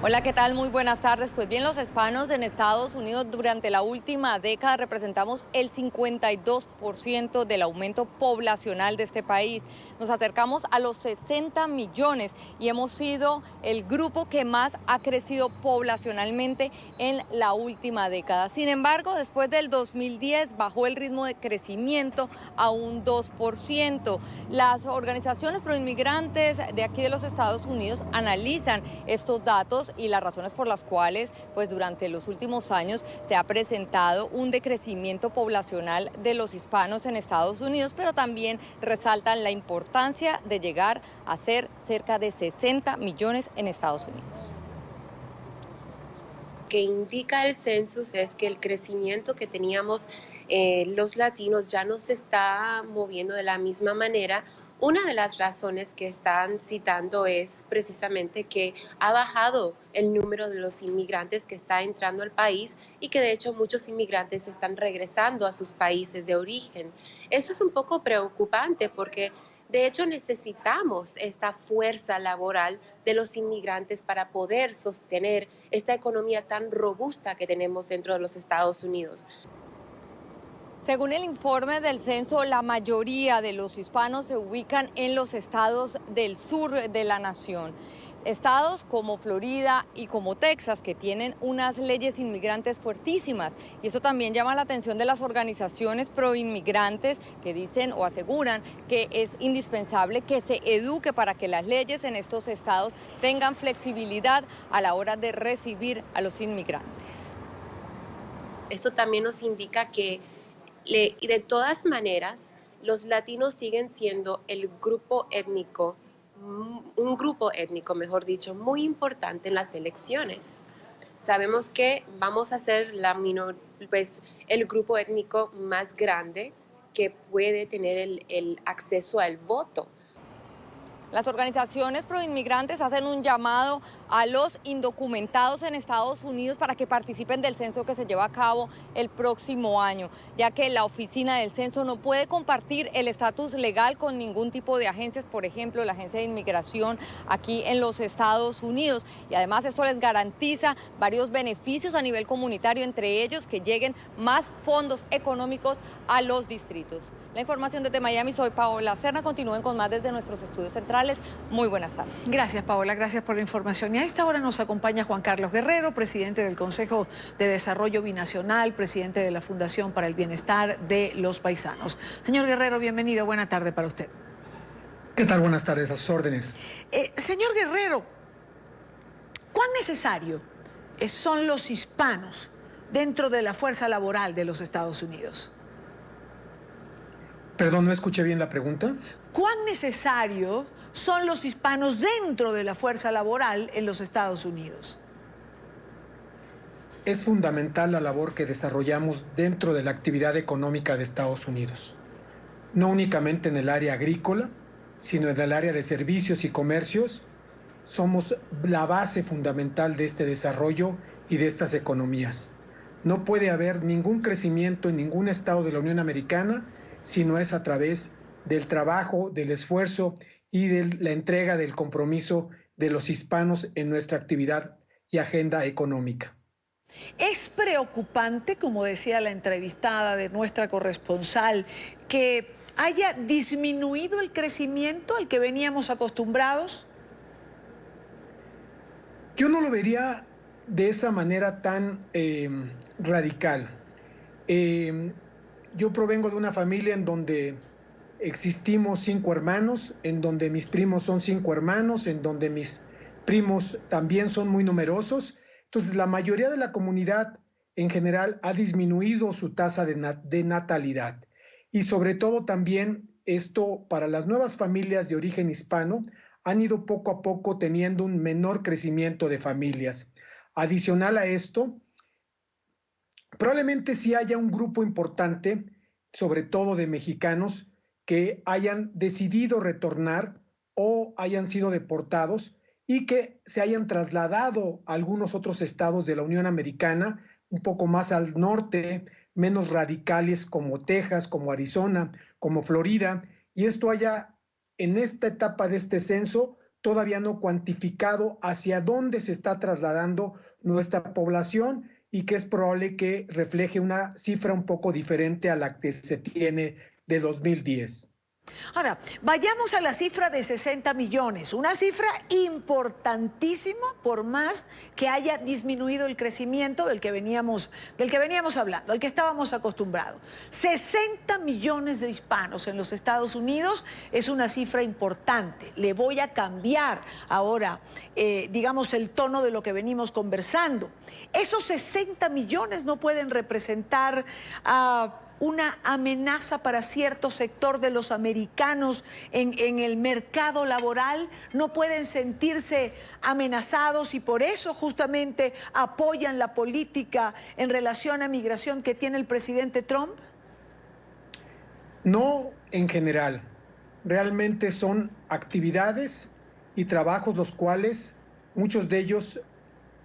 Hola, ¿qué tal? Muy buenas tardes. Pues bien, los hispanos en Estados Unidos durante la última década representamos el 52% del aumento poblacional de este país. Nos acercamos a los 60 millones y hemos sido el grupo que más ha crecido poblacionalmente en la última década. Sin embargo, después del 2010 bajó el ritmo de crecimiento a un 2%. Las organizaciones proinmigrantes de aquí de los Estados Unidos analizan estos datos y las razones por las cuales pues durante los últimos años se ha presentado un decrecimiento poblacional de los hispanos en Estados Unidos, pero también resaltan la importancia de llegar a ser cerca de 60 millones en Estados Unidos. Lo que indica el census es que el crecimiento que teníamos los latinos ya no se está moviendo de la misma manera. Una de las razones que están citando es precisamente que ha bajado el número de los inmigrantes que está entrando al país y que de hecho muchos inmigrantes están regresando a sus países de origen. Eso es un poco preocupante porque De hecho, necesitamos esta fuerza laboral de los inmigrantes para poder sostener esta economía tan robusta que tenemos dentro de los Estados Unidos. Según el informe del censo, la mayoría de los hispanos se ubican en los estados del sur de la nación. Estados como Florida y como Texas, que tienen unas leyes inmigrantes fuertísimas. Y eso también llama la atención de las organizaciones proinmigrantes que dicen o aseguran que es indispensable que se eduque para que las leyes en estos estados tengan flexibilidad a la hora de recibir a los inmigrantes. Esto también nos indica que de todas maneras los latinos siguen siendo el grupo étnico, un grupo étnico, mejor dicho, muy importante en las elecciones. Sabemos que vamos a ser el grupo étnico más grande que puede tener el acceso al voto. Las organizaciones proinmigrantes hacen un llamado a los indocumentados en Estados Unidos para que participen del censo que se lleva a cabo el próximo año, ya que la oficina del censo no puede compartir el estatus legal con ningún tipo de agencias, por ejemplo, la agencia de inmigración aquí en los Estados Unidos. Y además esto les garantiza varios beneficios a nivel comunitario, entre ellos que lleguen más fondos económicos a los distritos. La información desde Miami, soy Paola Serna. Continúen con más desde nuestros estudios centrales. Muy buenas tardes. Gracias, Paola, gracias por la información. Y a esta hora nos acompaña Juan Carlos Guerrero, presidente del Consejo de Desarrollo Binacional, presidente de la Fundación para el Bienestar de los Paisanos. Señor Guerrero, bienvenido. Buena tarde para usted. ¿Qué tal? Buenas tardes, a sus órdenes. Señor Guerrero, ¿cuán necesario son los hispanos dentro de la fuerza laboral de los Estados Unidos? Perdón, no escuché bien la pregunta. ¿Cuán necesarios son los hispanos dentro de la fuerza laboral en los Estados Unidos? Es fundamental la labor que desarrollamos dentro de la actividad económica de Estados Unidos. No únicamente en el área agrícola, sino en el área de servicios y comercios. Somos la base fundamental de este desarrollo y de estas economías. No puede haber ningún crecimiento en ningún estado de la Unión Americana si no es a través del trabajo, del esfuerzo y de la entrega del compromiso de los hispanos en nuestra actividad y agenda económica. Es preocupante, como decía la entrevistada de nuestra corresponsal, que haya disminuido el crecimiento al que veníamos acostumbrados. Yo no lo vería de esa manera tan radical. Yo provengo de una familia en donde existimos 5 hermanos, en donde mis primos son 5 hermanos, en donde mis primos también son muy numerosos. Entonces, la mayoría de la comunidad en general ha disminuido su tasa de natalidad. Y sobre todo también esto para las nuevas familias de origen hispano han ido poco a poco teniendo un menor crecimiento de familias. Adicional a esto, probablemente sí haya un grupo importante, sobre todo de mexicanos, que hayan decidido retornar o hayan sido deportados y que se hayan trasladado a algunos otros estados de la Unión Americana, un poco más al norte, menos radicales como Texas, como Arizona, como Florida, y esto haya en esta etapa de este censo todavía no cuantificado hacia dónde se está trasladando nuestra población y que es probable que refleje una cifra un poco diferente a la que se tiene de 2010. Ahora, vayamos a la cifra de 60 millones, una cifra importantísima por más que haya disminuido el crecimiento del que veníamos hablando, al que estábamos acostumbrados. 60 millones de hispanos en los Estados Unidos es una cifra importante. Le voy a cambiar ahora, digamos, el tono de lo que venimos conversando. Esos 60 millones no pueden representar una amenaza para cierto sector de los americanos en el mercado laboral, no pueden sentirse amenazados y por eso justamente apoyan la política en relación a migración que tiene el presidente Trump. No en general, realmente son actividades y trabajos los cuales muchos de ellos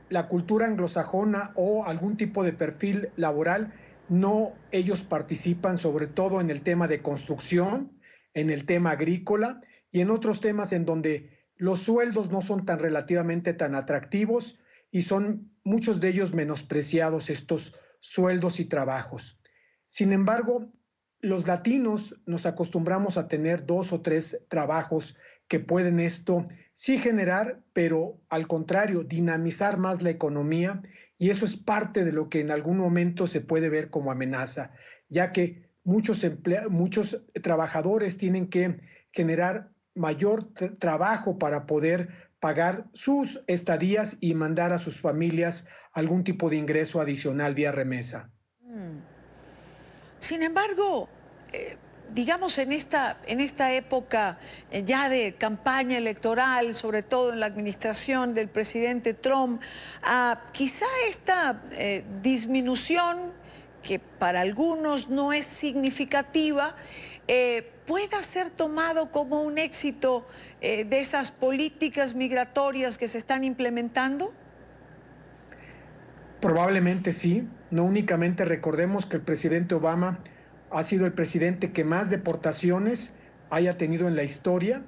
la cultura anglosajona o algún tipo de perfil laboral no ellos participan, sobre todo en el tema de construcción, en el tema agrícola y en otros temas en donde los sueldos no son tan relativamente tan atractivos y son muchos de ellos menospreciados estos sueldos y trabajos. Sin embargo, los latinos nos acostumbramos a tener 2 o 3 trabajos que pueden esto sí generar, pero al contrario, dinamizar más la economía, y eso es parte de lo que en algún momento se puede ver como amenaza, ya que muchos trabajadores tienen que generar mayor trabajo para poder pagar sus estadías y mandar a sus familias algún tipo de ingreso adicional vía remesa. Sin embargo, digamos en esta época ya de campaña electoral, sobre todo en la administración del presidente Trump, quizá esta disminución, que para algunos no es significativa, pueda ser tomado como un éxito de esas políticas migratorias que se están implementando? Probablemente sí. No únicamente recordemos que el presidente Obama ha sido el presidente que más deportaciones haya tenido en la historia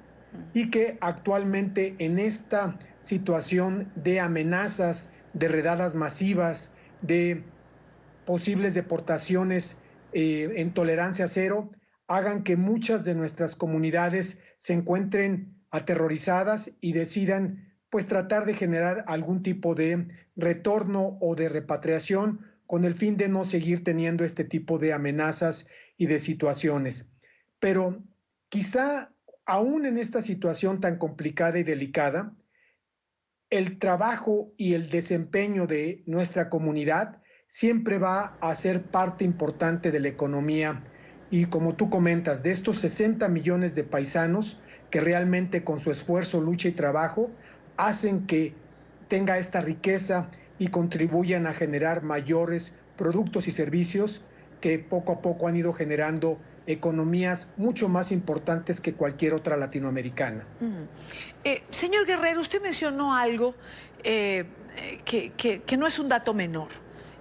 y que actualmente en esta situación de amenazas, de redadas masivas, de posibles deportaciones en tolerancia cero, hagan que muchas de nuestras comunidades se encuentren aterrorizadas y decidan pues tratar de generar algún tipo de retorno o de repatriación con el fin de no seguir teniendo este tipo de amenazas y de situaciones. Pero quizá aún en esta situación tan complicada y delicada, el trabajo y el desempeño de nuestra comunidad siempre va a ser parte importante de la economía. Y como tú comentas, de estos 60 millones de paisanos que realmente con su esfuerzo, lucha y trabajo hacen que tenga esta riqueza y contribuyan a generar mayores productos y servicios que poco a poco han ido generando economías mucho más importantes que cualquier otra latinoamericana. Señor Guerrero, usted mencionó algo que no es un dato menor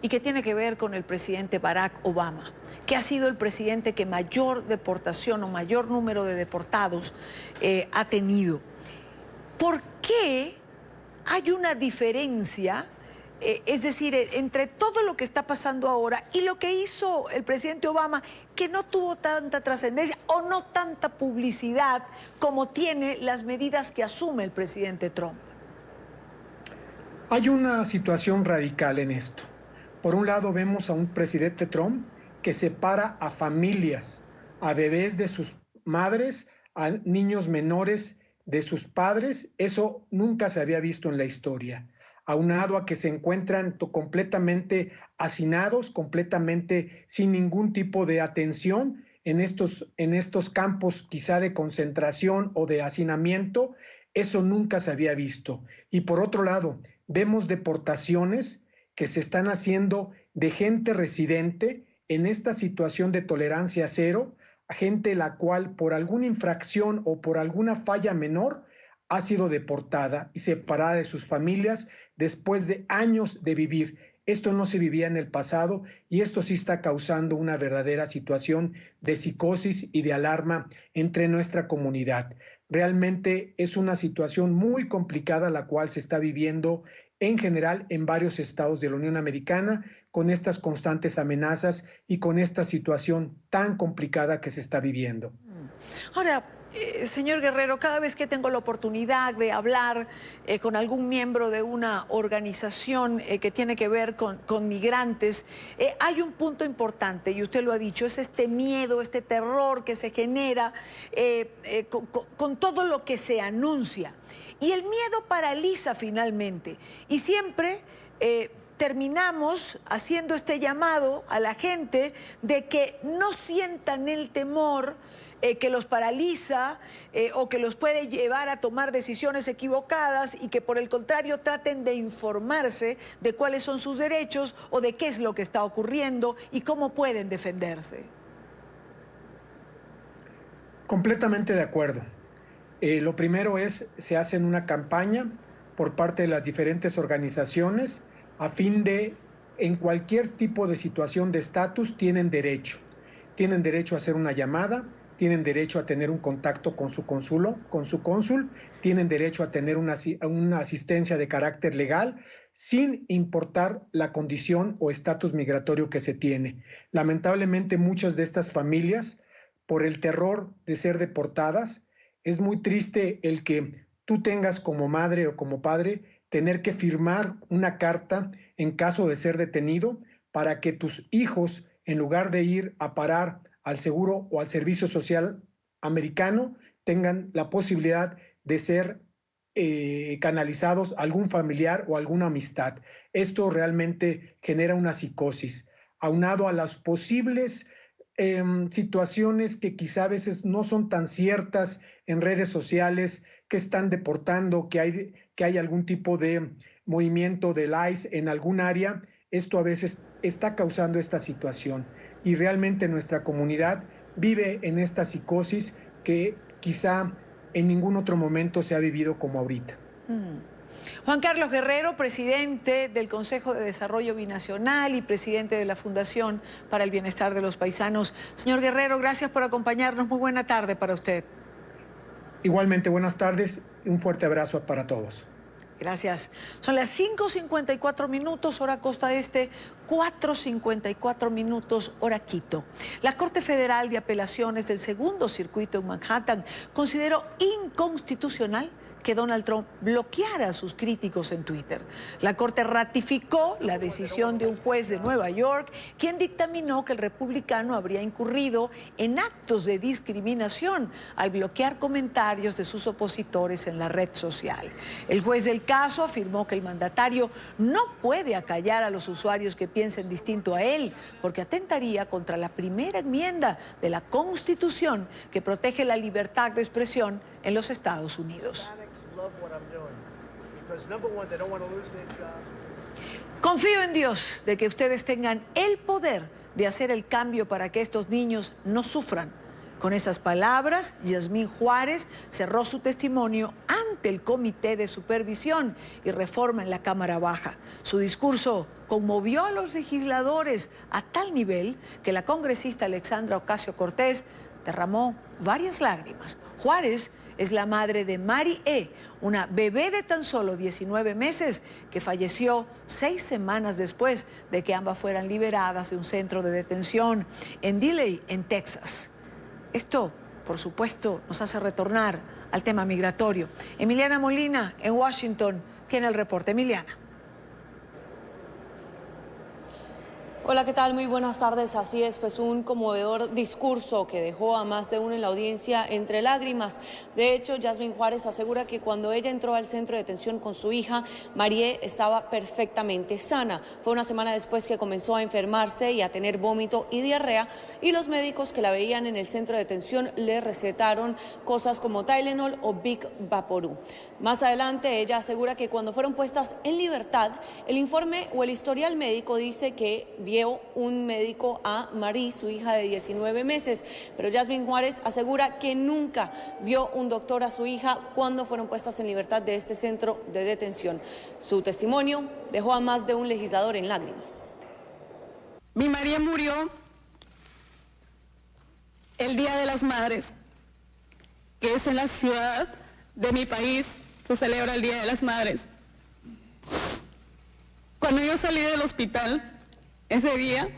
y que tiene que ver con el presidente Barack Obama, que ha sido el presidente que mayor deportación o mayor número de deportados ha tenido. ¿Por qué hay una diferencia, es decir, entre todo lo que está pasando ahora y lo que hizo el presidente Obama, que no tuvo tanta trascendencia o no tanta publicidad como tiene las medidas que asume el presidente Trump? Hay una situación radical en esto. Por un lado vemos a un presidente Trump que separa a familias, a bebés de sus madres, a niños menores de sus padres. Eso nunca se había visto en la historia. Aunado a que se encuentran completamente hacinados, completamente sin ningún tipo de atención en estos campos quizá de concentración o de hacinamiento, eso nunca se había visto. Y por otro lado, vemos deportaciones que se están haciendo de gente residente en esta situación de tolerancia cero, a gente la cual por alguna infracción o por alguna falla menor ha sido deportada y separada de sus familias después de años de vivir. Esto no se vivía en el pasado y esto sí está causando una verdadera situación de psicosis y de alarma entre nuestra comunidad. Realmente es una situación muy complicada la cual se está viviendo en general en varios estados de la Unión Americana, con estas constantes amenazas y con esta situación tan complicada que se está viviendo. Ahora, señor Guerrero, cada vez que tengo la oportunidad de hablar con algún miembro de una organización que tiene que ver con migrantes, hay un punto importante, y usted lo ha dicho, es este miedo, este terror que se genera con todo lo que se anuncia. Y el miedo paraliza finalmente. Y siempre terminamos haciendo este llamado a la gente de que no sientan el temor que los paraliza o que los puede llevar a tomar decisiones equivocadas, y que por el contrario traten de informarse de cuáles son sus derechos o de qué es lo que está ocurriendo y cómo pueden defenderse. Completamente de acuerdo. Lo primero es, se hace una campaña por parte de las diferentes organizaciones a fin de, en cualquier tipo de situación de estatus, tienen derecho a hacer una llamada, tienen derecho a tener un contacto con su cónsul, tienen derecho a tener una asistencia de carácter legal, sin importar la condición o estatus migratorio que se tiene. Lamentablemente, muchas de estas familias, por el terror de ser deportadas, es muy triste el que tú tengas como madre o como padre tener que firmar una carta en caso de ser detenido para que tus hijos, en lugar de ir a parar al seguro o al servicio social americano, tengan la posibilidad de ser canalizados a algún familiar o alguna amistad. Esto realmente genera una psicosis, aunado a las posibles situaciones que quizá a veces no son tan ciertas en redes sociales, que están deportando, que hay algún tipo de movimiento del ICE en algún área. Esto a veces está causando esta situación y realmente nuestra comunidad vive en esta psicosis que quizá en ningún otro momento se ha vivido como ahorita. Juan Carlos Guerrero, presidente del Consejo de Desarrollo Binacional y presidente de la Fundación para el Bienestar de los Paisanos. Señor Guerrero, gracias por acompañarnos. Muy buena tarde para usted. Igualmente, buenas tardes y un fuerte abrazo para todos. Gracias. Son las 5:54 minutos, hora Costa Este, 4:54 minutos, hora Quito. La Corte Federal de Apelaciones del Segundo Circuito en Manhattan consideró inconstitucional que Donald Trump bloqueara a sus críticos en Twitter. La Corte ratificó la decisión de un juez de Nueva York, quien dictaminó que el republicano habría incurrido en actos de discriminación al bloquear comentarios de sus opositores en la red social. El juez del caso afirmó que el mandatario no puede acallar a los usuarios que piensen distinto a él, porque atentaría contra la primera enmienda de la Constitución que protege la libertad de expresión en los Estados Unidos. Confío en Dios de que ustedes tengan el poder de hacer el cambio para que estos niños no sufran. Con esas palabras, Yasmín Juárez cerró su testimonio ante el Comité de Supervisión y Reforma en la Cámara Baja. Su discurso conmovió a los legisladores a tal nivel que la congresista Alexandra Ocasio-Cortez derramó varias lágrimas. Juárez es la madre de Mari E., una bebé de tan solo 19 meses que falleció 6 semanas después de que ambas fueran liberadas de un centro de detención en Dilley, en Texas. Esto, por supuesto, nos hace retornar al tema migratorio. Emiliana Molina, en Washington, tiene el reporte. Emiliana. Hola, ¿qué tal? Muy buenas tardes. Así es, pues un conmovedor discurso que dejó a más de uno en la audiencia entre lágrimas. De hecho, Yasmín Juárez asegura que cuando ella entró al centro de detención con su hija, Marie estaba perfectamente sana. Fue una semana después que comenzó a enfermarse y a tener vómito y diarrea, y los médicos que la veían en el centro de detención le recetaron cosas como Tylenol o Vic Vaporub. Más adelante, ella asegura que cuando fueron puestas en libertad, el informe o el historial médico dice que vio un médico a Marie, su hija de 19 meses, pero Yasmín Juárez asegura que nunca vio un doctor a su hija cuando fueron puestas en libertad de este centro de detención. Su testimonio dejó a más de un legislador en lágrimas. Mi María murió el Día de las Madres, que es en la ciudad de mi país, se celebra el Día de las Madres. Cuando yo salí del hospital, ese día,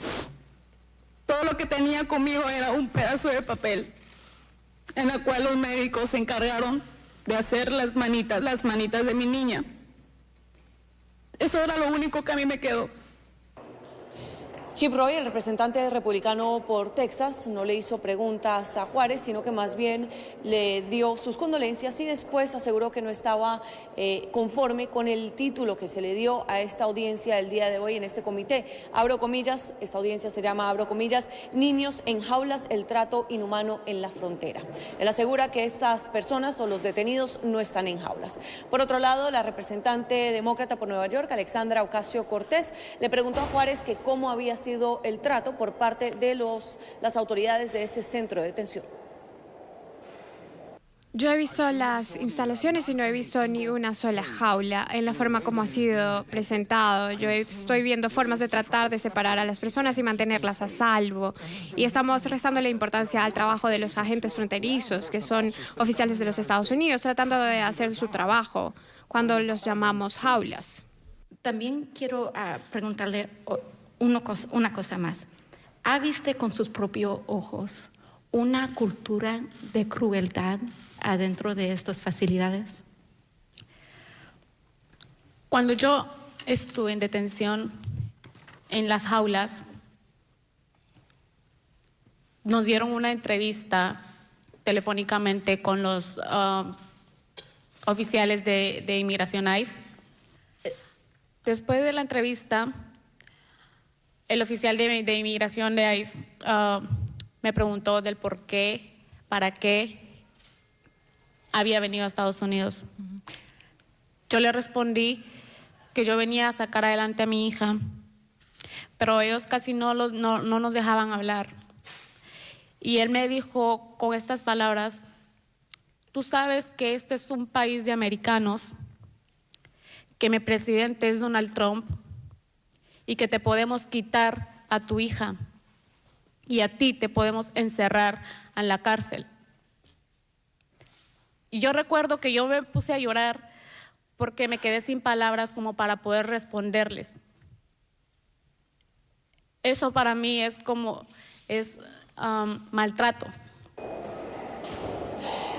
todo lo que tenía conmigo era un pedazo de papel, en el cual los médicos se encargaron de hacer las manitas de mi niña. Eso era lo único que a mí me quedó. Chip Roy, el representante republicano por Texas, no le hizo preguntas a Juárez, sino que más bien le dio sus condolencias y después aseguró que no estaba conforme con el título que se le dio a esta audiencia el día de hoy en este comité. Abro comillas, esta audiencia se llama, abro comillas, Niños en jaulas, el trato inhumano en la frontera. Él asegura que estas personas o los detenidos no están en jaulas. Por otro lado, la representante demócrata por Nueva York, Alexandra Ocasio-Cortez, le preguntó a Juárez que cómo había sido el trato por parte de las autoridades de este centro de detención. Yo he visto las instalaciones y no he visto ni una sola jaula en la forma como ha sido presentado. Yo estoy viendo formas de tratar de separar a las personas y mantenerlas a salvo. Y estamos restando la importancia al trabajo de los agentes fronterizos, que son oficiales de los Estados Unidos, tratando de hacer su trabajo cuando los llamamos jaulas. También quiero preguntarle una cosa más. ¿Ha visto con sus propios ojos una cultura de crueldad adentro de estas facilidades? Cuando yo estuve en detención en las jaulas, nos dieron una entrevista telefónicamente con los oficiales de Inmigración ICE. Después de la entrevista, el oficial de Inmigración de ICE me preguntó del por qué, para qué había venido a Estados Unidos. Yo le respondí que yo venía a sacar adelante a mi hija, pero ellos casi no nos dejaban hablar. Y él me dijo con estas palabras: tú sabes que este es un país de americanos, que mi presidente es Donald Trump y que te podemos quitar a tu hija y a ti te podemos encerrar en la cárcel. Y yo recuerdo que yo me puse a llorar porque me quedé sin palabras como para poder responderles. Eso para mí es maltrato.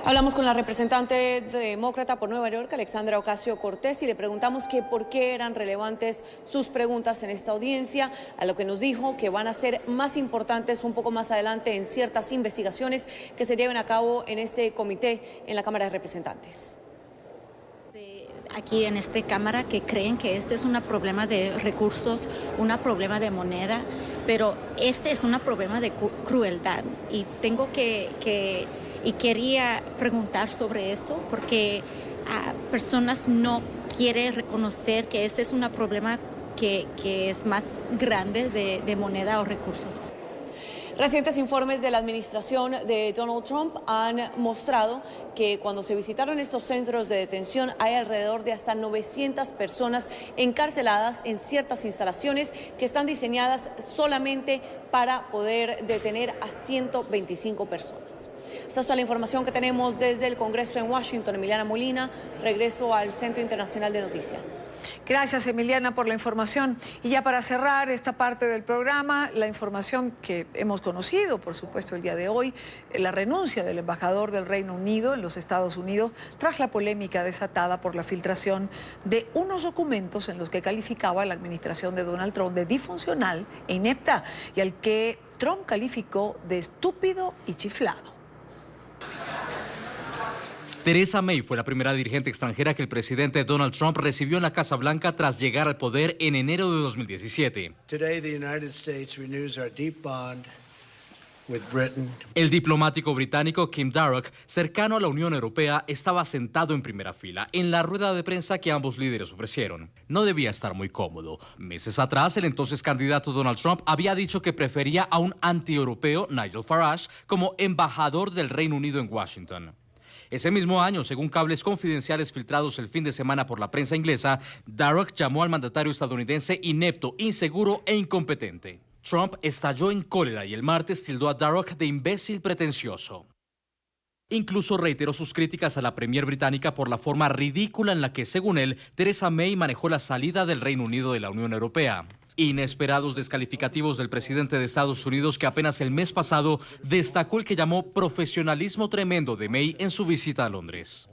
Hablamos con la representante demócrata por Nueva York, Alexandra Ocasio-Cortez, y le preguntamos que por qué eran relevantes sus preguntas en esta audiencia, a lo que nos dijo que van a ser más importantes un poco más adelante en ciertas investigaciones que se lleven a cabo en este comité en la Cámara de Representantes. Aquí en esta Cámara que creen que este es un problema de recursos, un problema de moneda, pero este es un problema de crueldad y tengo y quería preguntar sobre eso porque personas no quieren reconocer que este es un problema que es más grande de moneda o recursos. Recientes informes de la administración de Donald Trump han mostrado que cuando se visitaron estos centros de detención hay alrededor de hasta 900 personas encarceladas en ciertas instalaciones que están diseñadas solamente para poder detener a 125 personas. Esta es toda la información que tenemos desde el Congreso en Washington. Emiliana Molina, regreso al Centro Internacional de Noticias. Gracias, Emiliana, por la información. Y ya para cerrar esta parte del programa, la información que hemos conocido, por supuesto, el día de hoy, la renuncia del embajador del Reino Unido en los Estados Unidos tras la polémica desatada por la filtración de unos documentos en los que calificaba a la administración de Donald Trump de disfuncional e inepta y al que Trump calificó de estúpido y chiflado. Theresa May fue la primera dirigente extranjera que el presidente Donald Trump recibió en la Casa Blanca tras llegar al poder en enero de 2017. El diplomático británico Kim Darroch, cercano a la Unión Europea, estaba sentado en primera fila en la rueda de prensa que ambos líderes ofrecieron. No debía estar muy cómodo. Meses atrás, el entonces candidato Donald Trump había dicho que prefería a un anti-europeo, Nigel Farage, como embajador del Reino Unido en Washington. Ese mismo año, según cables confidenciales filtrados el fin de semana por la prensa inglesa, Darroch llamó al mandatario estadounidense inepto, inseguro e incompetente. Trump estalló en cólera y el martes tildó a Darroch de imbécil pretencioso. Incluso reiteró sus críticas a la premier británica por la forma ridícula en la que, según él, Theresa May manejó la salida del Reino Unido de la Unión Europea. Inesperados descalificativos del presidente de Estados Unidos, que apenas el mes pasado destacó el que llamó profesionalismo tremendo de May en su visita a Londres.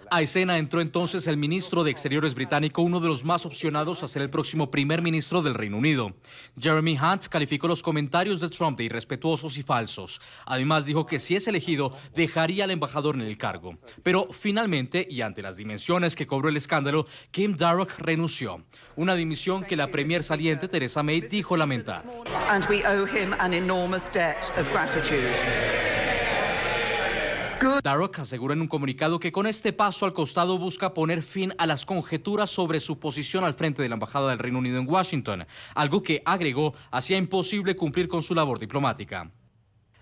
A escena entró entonces el ministro de Exteriores británico, uno de los más opcionados a ser el próximo primer ministro del Reino Unido. Jeremy Hunt calificó los comentarios de Trump de irrespetuosos y falsos. Además dijo que si es elegido, dejaría al embajador en el cargo. Pero finalmente, y ante las dimensiones que cobró el escándalo, Kim Darroch renunció. Una dimisión que la premier saliente Theresa May dijo lamentar. And we owe him an enormous debt of gratitude. Darroch aseguró en un comunicado que con este paso al costado busca poner fin a las conjeturas sobre su posición al frente de la Embajada del Reino Unido en Washington, algo que, agregó, hacía imposible cumplir con su labor diplomática.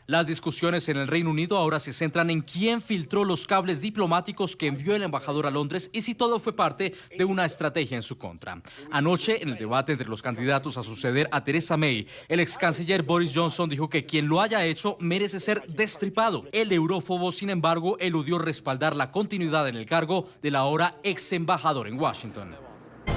Las discusiones en el Reino Unido ahora se centran en quién filtró los cables diplomáticos que envió el embajador a Londres y si todo fue parte de una estrategia en su contra. Anoche, en el debate entre los candidatos a suceder a Theresa May, el ex canciller Boris Johnson dijo que quien lo haya hecho merece ser destripado. El eurófobo, sin embargo, eludió respaldar la continuidad en el cargo del ahora ex embajador en Washington.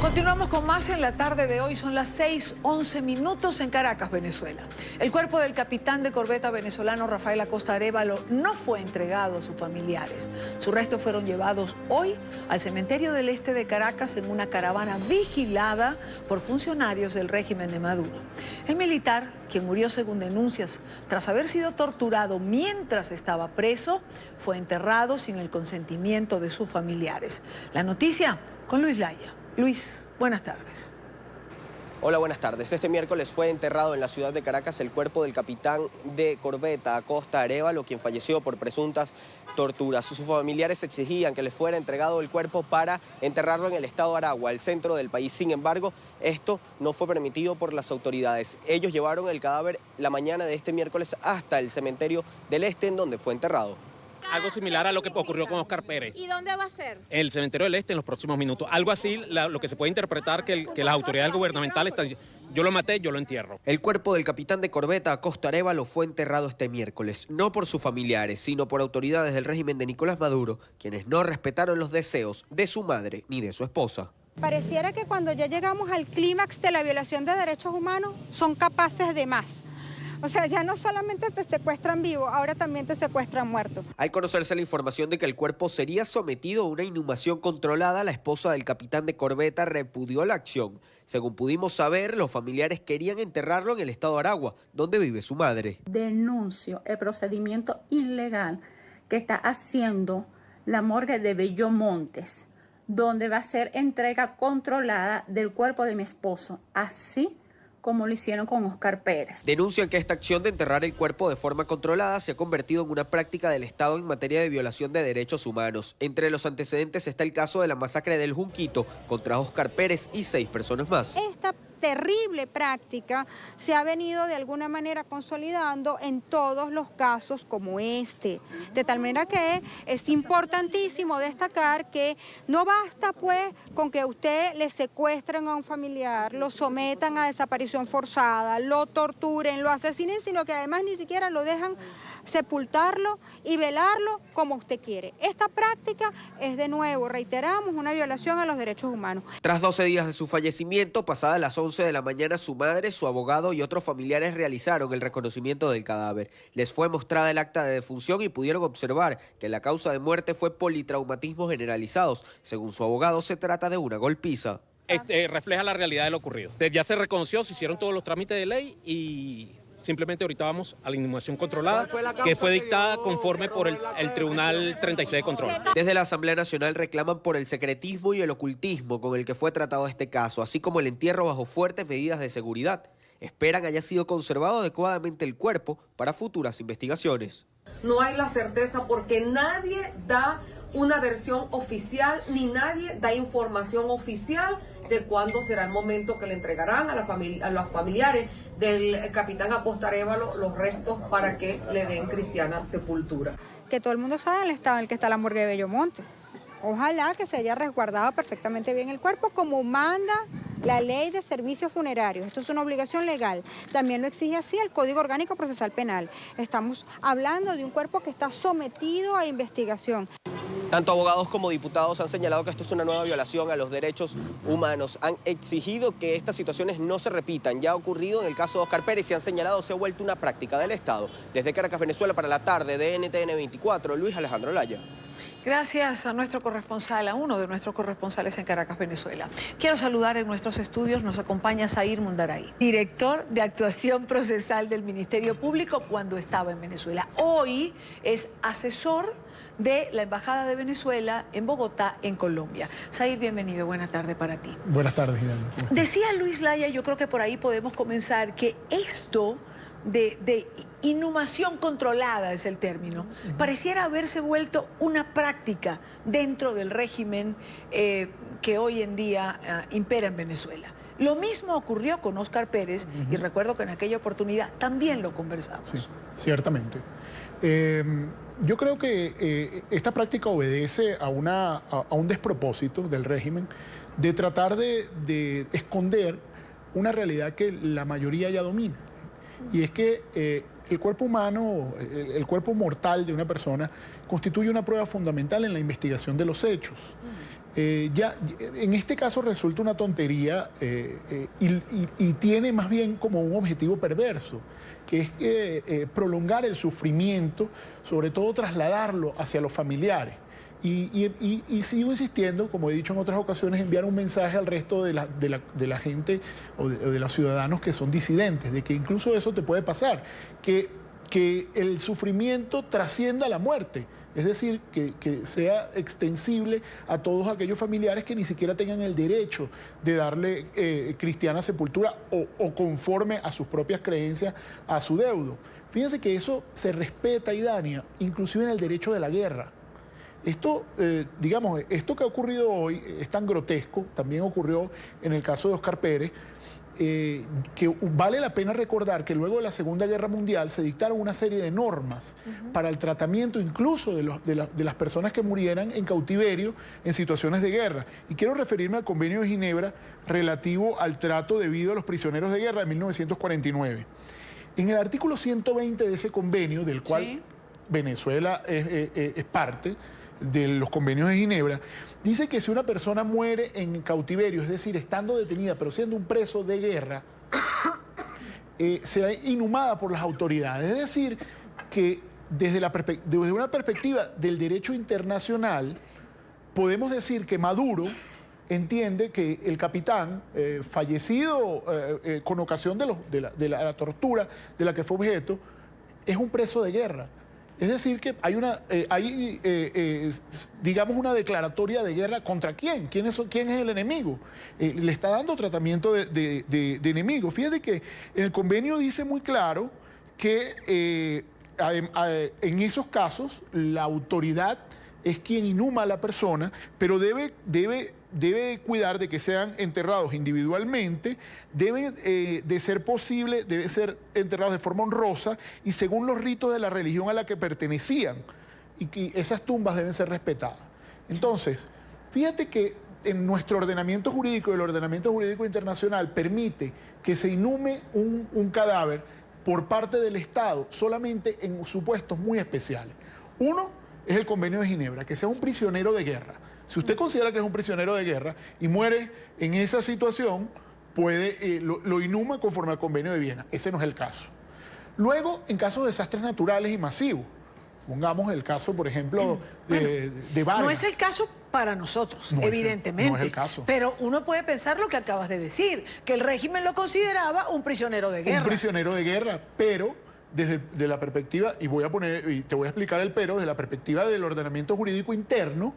Continuamos con más en la tarde de hoy. Son las 6:11 minutos en Caracas, Venezuela. El cuerpo del capitán de corbeta venezolano Rafael Acosta Arévalo no fue entregado a sus familiares. Sus restos fueron llevados hoy al cementerio del este de Caracas en una caravana vigilada por funcionarios del régimen de Maduro. El militar, quien murió según denuncias tras haber sido torturado mientras estaba preso, fue enterrado sin el consentimiento de sus familiares. La noticia con Luis Laya. Luis, buenas tardes. Hola, buenas tardes. Este miércoles fue enterrado en la ciudad de Caracas el cuerpo del capitán de corbeta Acosta Arévalo, quien falleció por presuntas torturas. Sus familiares exigían que les fuera entregado el cuerpo para enterrarlo en el estado Aragua, el centro del país. Sin embargo, esto no fue permitido por las autoridades. Ellos llevaron el cadáver la mañana de este miércoles hasta el cementerio del este, en donde fue enterrado. Algo similar a lo que ocurrió con Oscar Pérez. ¿Y dónde va a ser? En el cementerio del Este en los próximos minutos. Algo así, lo que se puede interpretar que las autoridades gubernamentales están diciendo, yo lo maté, yo lo entierro. El cuerpo del capitán de corbeta Acosta Arévalo fue enterrado este miércoles, no por sus familiares, sino por autoridades del régimen de Nicolás Maduro, quienes no respetaron los deseos de su madre ni de su esposa. Pareciera que cuando ya llegamos al clímax de la violación de derechos humanos, son capaces de más. O sea, ya no solamente te secuestran vivo, ahora también te secuestran muerto. Al conocerse la información de que el cuerpo sería sometido a una inhumación controlada, la esposa del capitán de corbeta repudió la acción. Según pudimos saber, los familiares querían enterrarlo en el estado Aragua, donde vive su madre. Denuncio el procedimiento ilegal que está haciendo la morgue de Bellomontes, donde va a ser entrega controlada del cuerpo de mi esposo, así como lo hicieron con Oscar Pérez. Denuncian que esta acción de enterrar el cuerpo de forma controlada se ha convertido en una práctica del Estado en materia de violación de derechos humanos. Entre los antecedentes está el caso de la masacre del Junquito contra Oscar Pérez y 6 personas más. Esta terrible práctica se ha venido de alguna manera consolidando en todos los casos como este. De tal manera que es importantísimo destacar que no basta pues con que usted le secuestren a un familiar, lo sometan a desaparición forzada, lo torturen, lo asesinen, sino que además ni siquiera lo dejan sepultarlo y velarlo como usted quiere. Esta práctica es, de nuevo, reiteramos, una violación a los derechos humanos. Tras 12 días de su fallecimiento, pasadas las 11 de la mañana, su madre, su abogado y otros familiares realizaron el reconocimiento del cadáver. Les fue mostrada el acta de defunción y pudieron observar que la causa de muerte fue politraumatismos generalizados. Según su abogado, se trata de una golpiza. Refleja la realidad de lo ocurrido. Ya se reconoció, se hicieron todos los trámites de ley y simplemente ahorita vamos a la inhumación controlada, que fue dictada conforme por el Tribunal 36 de Control. Desde la Asamblea Nacional reclaman por el secretismo y el ocultismo con el que fue tratado este caso, así como el entierro bajo fuertes medidas de seguridad. Esperan haya sido conservado adecuadamente el cuerpo para futuras investigaciones. No hay la certeza porque nadie da una versión oficial ni nadie da información oficial de cuándo será el momento que le entregarán a los familiares del capitán Acosta Arévalo los restos para que le den cristiana sepultura. Que todo el mundo sabe el estado en el que está la morgue de Bellomonte. Ojalá que se haya resguardado perfectamente bien el cuerpo como manda la ley de servicios funerarios. Esto es una obligación legal. También lo exige así el Código Orgánico Procesal Penal. Estamos hablando de un cuerpo que está sometido a investigación. Tanto abogados como diputados han señalado que esto es una nueva violación a los derechos humanos. Han exigido que estas situaciones no se repitan. Ya ha ocurrido en el caso de Oscar Pérez y han señalado se ha vuelto una práctica del Estado. Desde Caracas, Venezuela, para la tarde de NTN 24, Luis Alejandro Laya. Gracias a nuestro corresponsal, a uno de nuestros corresponsales en Caracas, Venezuela. Quiero saludar en nuestros estudios, nos acompaña Zair Mundaray, director de actuación procesal del Ministerio Público cuando estaba en Venezuela. Hoy es asesor de la Embajada de Venezuela en Bogotá, en Colombia. Zair, bienvenido, buena tarde para ti. Buenas tardes, Hidalgo. Decía Luis Laya, yo creo que por ahí podemos comenzar, que esto de inhumación controlada es el término, pareciera haberse vuelto una práctica dentro del régimen que hoy en día impera en Venezuela. Lo mismo ocurrió con Óscar Pérez y recuerdo que en aquella oportunidad también lo conversamos. Sí, ciertamente. Yo creo que esta práctica obedece a un despropósito del régimen de tratar de esconder una realidad que la mayoría ya domina. Y es que el cuerpo humano, el cuerpo mortal de una persona, constituye una prueba fundamental en la investigación de los hechos. Ya en este caso resulta una tontería y tiene más bien como un objetivo perverso, que es prolongar el sufrimiento, sobre todo trasladarlo hacia los familiares. Y sigo insistiendo, como he dicho en otras ocasiones, enviar un mensaje al resto de la gente o de los ciudadanos que son disidentes, de que incluso eso te puede pasar, que el sufrimiento trascienda la muerte. Es decir, que sea extensible a todos aquellos familiares que ni siquiera tengan el derecho de darle cristiana sepultura o conforme a sus propias creencias a su deudo. Fíjense que eso se respeta, Idania, inclusive en el derecho de la guerra. Esto, digamos, esto que ha ocurrido hoy es tan grotesco, también ocurrió en el caso de Óscar Pérez, que vale la pena recordar que luego de la Segunda Guerra Mundial se dictaron una serie de normas para el tratamiento incluso de las personas que murieran en cautiverio en situaciones de guerra. Y quiero referirme al Convenio de Ginebra relativo al trato debido a los prisioneros de guerra de 1949. En el artículo 120 de ese convenio, del cual Venezuela es parte de los convenios de Ginebra, dice que si una persona muere en cautiverio, es decir, estando detenida, pero siendo un preso de guerra, será inhumada por las autoridades. Es decir, que desde una perspectiva del derecho internacional, podemos decir que Maduro entiende que el capitán fallecido con ocasión de la tortura de la que fue objeto, es un preso de guerra. Es decir, que hay digamos, una declaratoria de guerra contra quién. ¿Quién es el enemigo? Le está dando tratamiento de enemigo. Fíjate que en el convenio dice muy claro que en esos casos la autoridad es quien inhuma a la persona, pero debe cuidar de que sean enterrados individualmente, debe de ser posible, debe ser enterrados de forma honrosa y según los ritos de la religión a la que pertenecían, y que esas tumbas deben ser respetadas. Entonces, fíjate que en nuestro ordenamiento jurídico, el ordenamiento jurídico internacional permite que se inhume un cadáver por parte del Estado solamente en supuestos muy especiales. Uno es el Convenio de Ginebra, que sea un prisionero de guerra. Si usted considera que es un prisionero de guerra y muere en esa situación, lo inhuma conforme al Convenio de Viena. Ese no es el caso. Luego, en casos de desastres naturales y masivos, pongamos el caso, por ejemplo, de Vargas. No es el caso para nosotros, evidentemente. No es el caso. Pero uno puede pensar lo que acabas de decir, que el régimen lo consideraba un prisionero de guerra. Un prisionero de guerra, pero desde la perspectiva, y te voy a explicar el pero, desde la perspectiva del ordenamiento jurídico interno,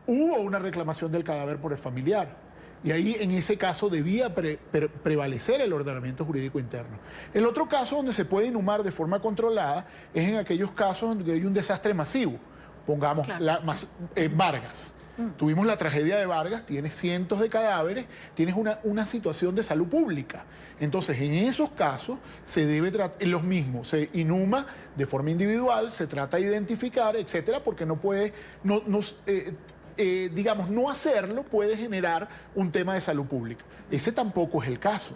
hubo una reclamación del cadáver por el familiar. Y ahí, en ese caso, debía prevalecer el ordenamiento jurídico interno. El otro caso donde se puede inhumar de forma controlada es en aquellos casos donde hay un desastre masivo. Pongamos Vargas. Tuvimos la tragedia de Vargas, tienes cientos de cadáveres, tienes una situación de salud pública. Entonces, en esos casos, se debe tratar, los mismos, se inhuma de forma individual, se trata de identificar, etcétera, porque no puede, digamos, no hacerlo puede generar un tema de salud pública. Ese tampoco es el caso.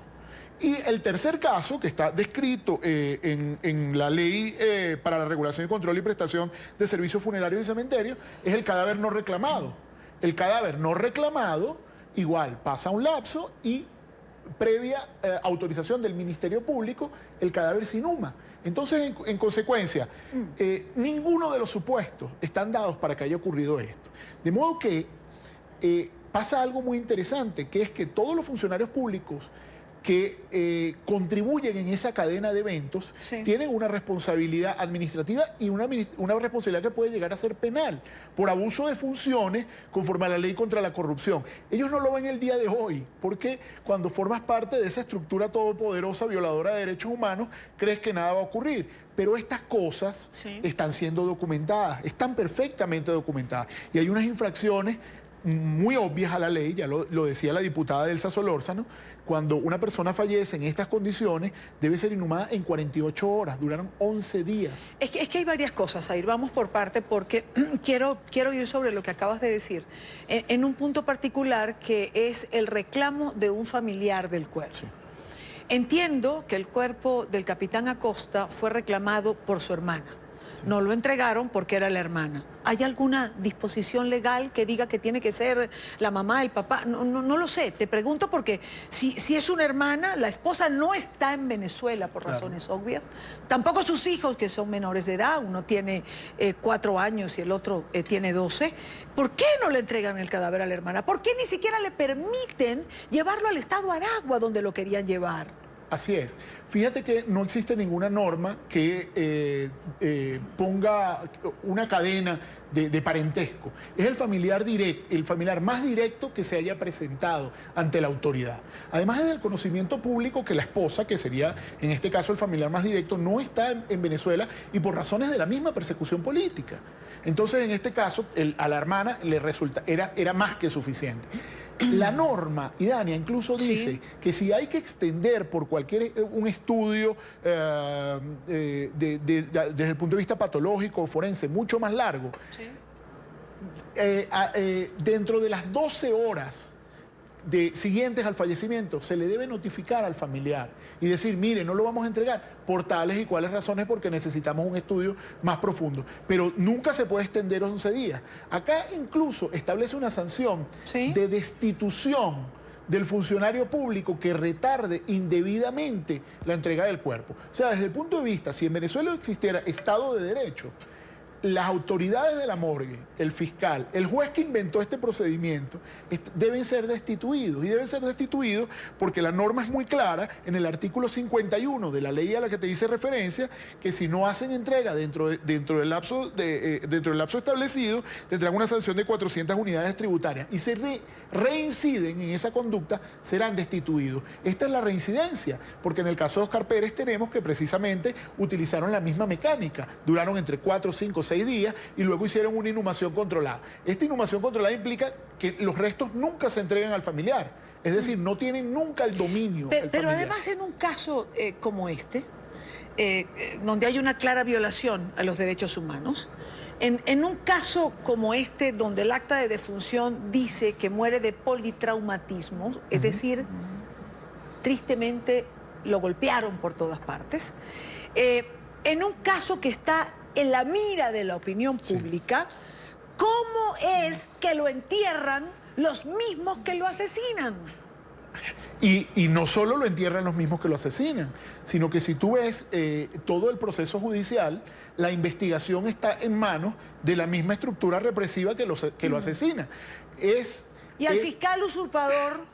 Y el tercer caso, que está descrito en la Ley para la Regulación y Control y Prestación de Servicios Funerarios y Cementerios, es el cadáver no reclamado. El cadáver no reclamado, igual, pasa un lapso y previa autorización del Ministerio Público, el cadáver se inhuma. Entonces, en consecuencia, ninguno de los supuestos están dados para que haya ocurrido esto. De modo que pasa algo muy interesante, que es que todos los funcionarios públicos que contribuyen en esa cadena de eventos tienen una responsabilidad administrativa y una responsabilidad que puede llegar a ser penal por abuso de funciones conforme a la ley contra la corrupción. Ellos no lo ven el día de hoy, porque cuando formas parte de esa estructura todopoderosa violadora de derechos humanos, crees que nada va a ocurrir. Pero estas cosas están siendo documentadas, están perfectamente documentadas. Y hay unas infracciones muy obvias a la ley, ya lo decía la diputada Delsa Solórzano, cuando una persona fallece en estas condiciones, debe ser inhumada en 48 horas, duraron 11 días. Es que hay varias cosas, Air, vamos por parte porque quiero ir sobre lo que acabas de decir, en un punto particular que es el reclamo de un familiar del cuerpo. Sí. Entiendo que el cuerpo del capitán Acosta fue reclamado por su hermana. Sí. No lo entregaron porque era la hermana. ¿Hay alguna disposición legal que diga que tiene que ser la mamá, el papá? No lo sé, te pregunto porque si es una hermana, la esposa no está en Venezuela por razones obvias. Tampoco sus hijos, que son menores de edad, uno tiene 4 años y el otro tiene 12. ¿Por qué no le entregan el cadáver a la hermana? ¿Por qué ni siquiera le permiten llevarlo al estado Aragua donde lo querían llevar? Así es. Fíjate que no existe ninguna norma que ponga una cadena de parentesco. Es el familiar más directo que se haya presentado ante la autoridad. Además, es del conocimiento público que la esposa, que sería en este caso el familiar más directo, no está en Venezuela y por razones de la misma persecución política. Entonces, en este caso, a la hermana le resulta, era más que suficiente. La norma, y Dania incluso dice que si hay que extender por un estudio desde el punto de vista patológico o forense mucho más largo, dentro de las 12 horas siguientes al fallecimiento se le debe notificar al familiar y decir, mire, no lo vamos a entregar por tales y cuales razones porque necesitamos un estudio más profundo. Pero nunca se puede extender 11 días. Acá incluso establece una sanción de destitución del funcionario público que retarde indebidamente la entrega del cuerpo. O sea, desde el punto de vista, si en Venezuela existiera Estado de Derecho, las autoridades de la morgue, el fiscal, el juez que inventó este procedimiento, deben ser destituidos. Y deben ser destituidos porque la norma es muy clara en el artículo 51 de la ley a la que te hice referencia, que si no hacen entrega dentro del lapso establecido, tendrán una sanción de 400 unidades tributarias. Y si reinciden en esa conducta, serán destituidos. Esta es la reincidencia, porque en el caso de Oscar Pérez tenemos que precisamente utilizaron la misma mecánica. Duraron entre 4, 5, 6 días y luego hicieron una inhumación controlada. Esta inhumación controlada implica que los restos nunca se entregan al familiar. Es decir, no tienen nunca el dominio. Pero además en un caso como este, donde hay una clara violación a los derechos humanos, en un caso como este, donde el acta de defunción dice que muere de politraumatismo, es decir, tristemente lo golpearon por todas partes, en un caso que está en la mira de la opinión pública, ¿cómo es que lo entierran los mismos que lo asesinan? Y no solo lo entierran los mismos que lo asesinan, sino que si tú ves todo el proceso judicial, la investigación está en manos de la misma estructura represiva que lo asesina. Y al fiscal usurpador,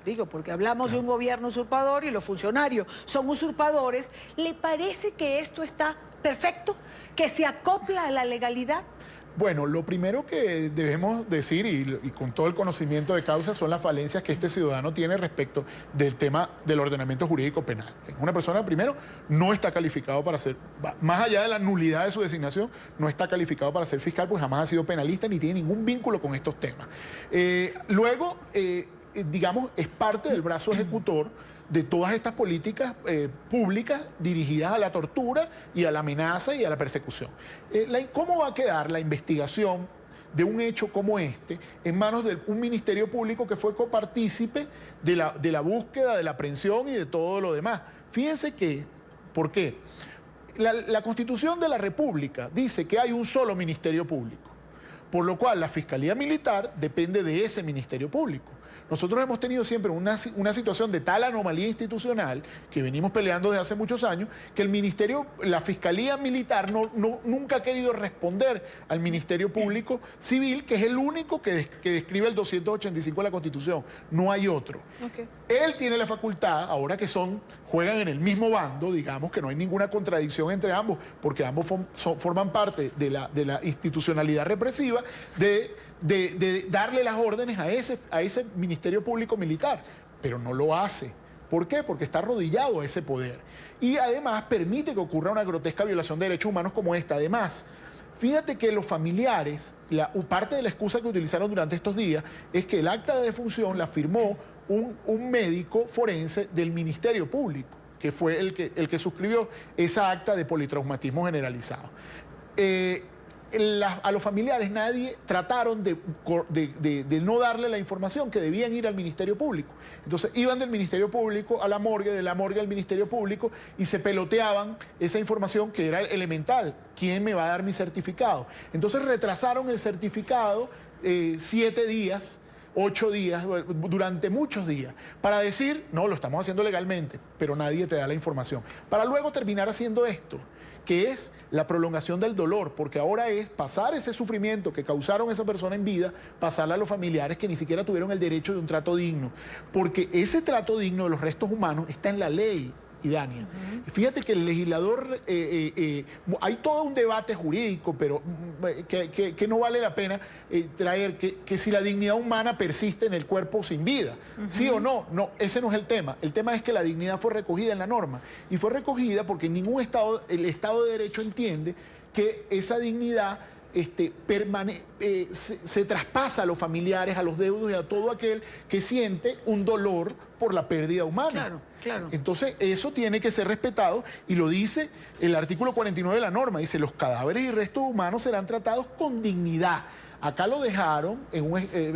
digo, porque hablamos de un gobierno usurpador y los funcionarios son usurpadores, ¿le parece que esto está perfecto? ¿Que se acopla a la legalidad? Bueno, lo primero que debemos decir, y con todo el conocimiento de causa, son las falencias que este ciudadano tiene respecto del tema del ordenamiento jurídico penal. Una persona, primero, no está calificado para ser, más allá de la nulidad de su designación, no está calificado para ser fiscal, pues jamás ha sido penalista ni tiene ningún vínculo con estos temas. Luego, digamos, es parte del brazo ejecutor de todas estas políticas públicas dirigidas a la tortura y a la amenaza y a la persecución. ¿Cómo va a quedar la investigación de un hecho como este en manos de un ministerio público que fue copartícipe de la búsqueda, de la aprehensión y de todo lo demás? Fíjense que, ¿por qué? La Constitución de la República dice que hay un solo ministerio público, por lo cual la Fiscalía Militar depende de ese ministerio público. Nosotros hemos tenido siempre una situación de tal anomalía institucional que venimos peleando desde hace muchos años, que la Fiscalía Militar nunca ha querido responder al Ministerio Público Civil, que es el único que describe el 285 de la Constitución. No hay otro. Okay. Él tiene la facultad, ahora que juegan en el mismo bando, digamos que no hay ninguna contradicción entre ambos, porque ambos forman parte de la institucionalidad represiva, de darle las órdenes a ese Ministerio Público Militar, pero no lo hace. ¿Por qué? Porque está arrodillado a ese poder. Y además permite que ocurra una grotesca violación de derechos humanos como esta. Además, Fíjate que los familiares, parte de la excusa que utilizaron durante estos días es que el acta de defunción la firmó un médico forense del Ministerio Público, que fue el que suscribió esa acta de politraumatismo generalizado. A los familiares nadie trataron de no darle la información que debían ir al Ministerio Público. Entonces iban del Ministerio Público a la morgue, de la morgue al Ministerio Público y se peloteaban esa información que era elemental. ¿Quién me va a dar mi certificado? Entonces retrasaron el certificado 7 días, 8 días, durante muchos días, para decir, no, lo estamos haciendo legalmente, pero nadie te da la información. Para luego terminar haciendo esto, que es la prolongación del dolor, porque ahora es pasar ese sufrimiento que causaron esa persona en vida, pasarla a los familiares que ni siquiera tuvieron el derecho de un trato digno, porque ese trato digno de los restos humanos está en la ley. Y Dania, fíjate que el legislador, hay todo un debate jurídico, pero que no vale la pena traer que si la dignidad humana persiste en el cuerpo sin vida, ¿sí o no? No, ese no es el tema. El tema es que la dignidad fue recogida en la norma, y fue recogida porque ningún Estado, el Estado de Derecho entiende que esa dignidad se traspasa a los familiares, a los deudos y a todo aquel que siente un dolor por la pérdida humana. Claro, claro. Entonces, eso tiene que ser respetado, y lo dice el artículo 49 de la norma. Dice, los cadáveres y restos humanos serán tratados con dignidad. Acá lo dejaron,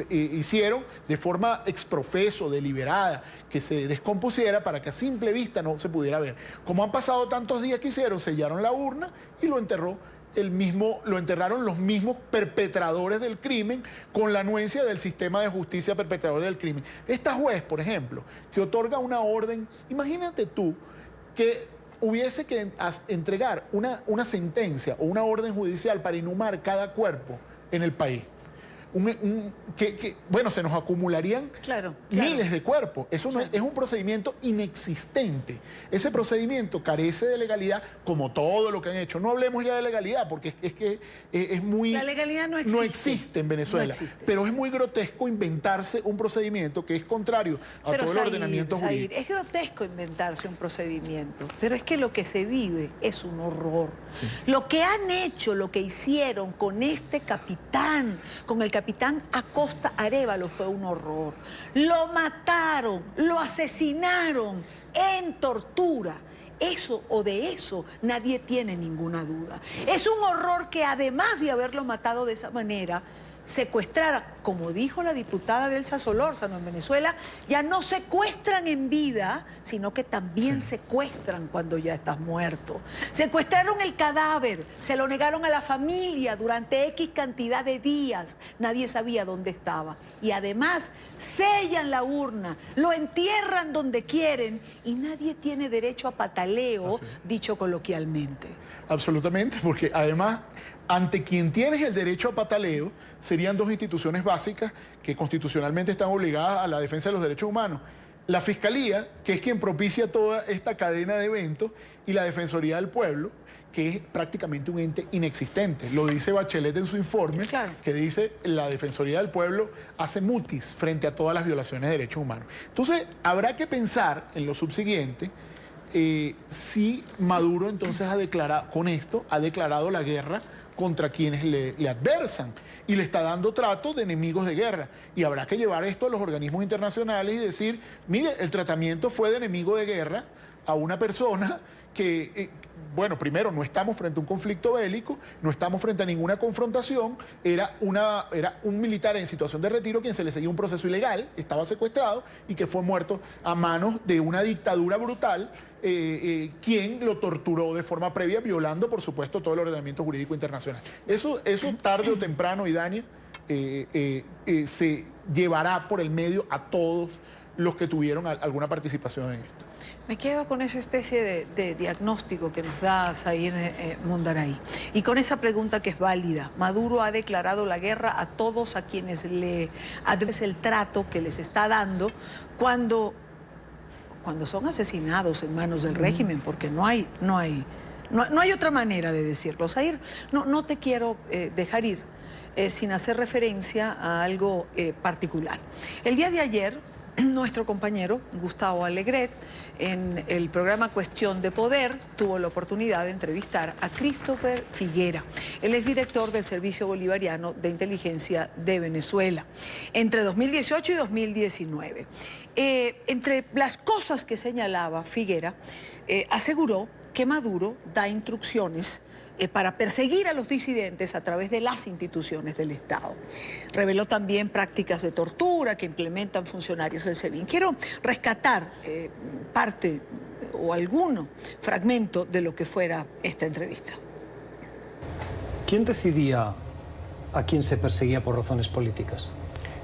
hicieron de forma exprofeso, deliberada, que se descompusiera para que a simple vista no se pudiera ver. Como han pasado tantos días que hicieron, sellaron la urna y lo enterraron los mismos perpetradores del crimen, con la anuencia del sistema de justicia perpetrador del crimen. Esta juez, por ejemplo, que otorga una orden, imagínate tú que hubiese que entregar una sentencia o una orden judicial para inhumar cada cuerpo en el país. Bueno, se nos acumularían miles de cuerpos. Eso no es un procedimiento inexistente. Ese procedimiento carece de legalidad, como todo lo que han hecho. No hablemos ya de legalidad, porque es que es muy... La legalidad no existe. No existe en Venezuela. No existe. Pero es muy grotesco inventarse un procedimiento que es contrario a todo el ordenamiento jurídico. Es grotesco inventarse un procedimiento, pero es que lo que se vive es un horror. Sí. Lo que han hecho, lo que hicieron con este capitán, con el capitán Acosta Arévalo, fue un horror. Lo mataron, lo asesinaron en tortura. Eso o de eso nadie tiene ninguna duda. Es un horror que, además de haberlo matado de esa manera, secuestrara, como dijo la diputada Delsa Solórzano, en Venezuela ya no secuestran en vida, sino que también secuestran cuando ya estás muerto. Secuestraron el cadáver, se lo negaron a la familia durante X cantidad de días, nadie sabía dónde estaba. Y además sellan la urna, lo entierran donde quieren y nadie tiene derecho a pataleo, dicho coloquialmente. Absolutamente, porque además, ante quien tienes el derecho a pataleo, serían dos instituciones básicas que constitucionalmente están obligadas a la defensa de los derechos humanos. La Fiscalía, que es quien propicia toda esta cadena de eventos, y la Defensoría del Pueblo, que es prácticamente un ente inexistente. Lo dice Bachelet en su informe, que dice la Defensoría del Pueblo hace mutis frente a todas las violaciones de derechos humanos. Entonces, habrá que pensar en lo subsiguiente. Si Maduro entonces ha declarado la guerra contra quienes le adversan y le está dando trato de enemigos de guerra. Y habrá que llevar esto a los organismos internacionales y decir, mire, el tratamiento fue de enemigo de guerra a una persona que, bueno, primero, no estamos frente a un conflicto bélico, no estamos frente a ninguna confrontación, era un militar en situación de retiro quien se le seguía un proceso ilegal, estaba secuestrado y que fue muerto a manos de una dictadura brutal, quien lo torturó de forma previa, violando, por supuesto, todo el ordenamiento jurídico internacional. Eso tarde o temprano, Idania, se llevará por el medio a todos los que tuvieron alguna participación en esto. Me quedo con esa especie de diagnóstico que nos da Zaire Mundaray. Y con esa pregunta que es válida. Maduro ha declarado la guerra a todos a quienes le adversa el trato que les está dando cuando son asesinados en manos del régimen, porque no hay otra manera de decirlo. Zaire, no te quiero dejar ir sin hacer referencia a algo particular. El día de ayer, nuestro compañero Gustavo Alegret, en el programa Cuestión de Poder, tuvo la oportunidad de entrevistar a Christopher Figuera. Él es director del Servicio Bolivariano de Inteligencia de Venezuela, entre 2018 y 2019. Entre las cosas que señalaba Figuera, aseguró que Maduro da instrucciones para perseguir a los disidentes a través de las instituciones del Estado. Reveló también prácticas de tortura que implementan funcionarios del SEBIN. Quiero rescatar parte o alguno fragmento de lo que fuera esta entrevista. ¿Quién decidía a quién se perseguía por razones políticas?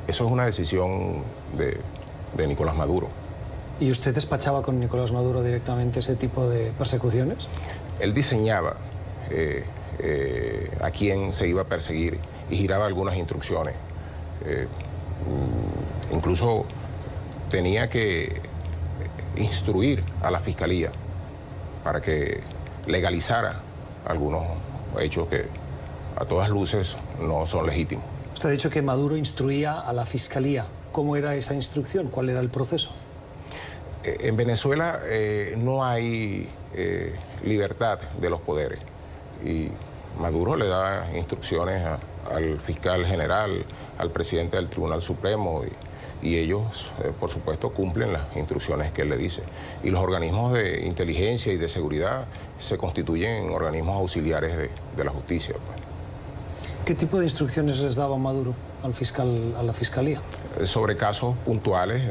Eso es una decisión de Nicolás Maduro. ¿Y usted despachaba con Nicolás Maduro directamente ese tipo de persecuciones? Él diseñaba a quién se iba a perseguir y giraba algunas instrucciones. Incluso tenía que instruir a la Fiscalía para que legalizara algunos hechos que a todas luces no son legítimos. Usted ha dicho que Maduro instruía a la Fiscalía. ¿Cómo era esa instrucción? ¿Cuál era el proceso? En Venezuela no hay libertad de los poderes. Y Maduro le da instrucciones al fiscal general, al presidente del Tribunal Supremo, y ellos, por supuesto, cumplen las instrucciones que él le dice. Y los organismos de inteligencia y de seguridad se constituyen en organismos auxiliares de la justicia. Pues. ¿Qué tipo de instrucciones les daba Maduro al fiscal, a la Fiscalía? Sobre casos puntuales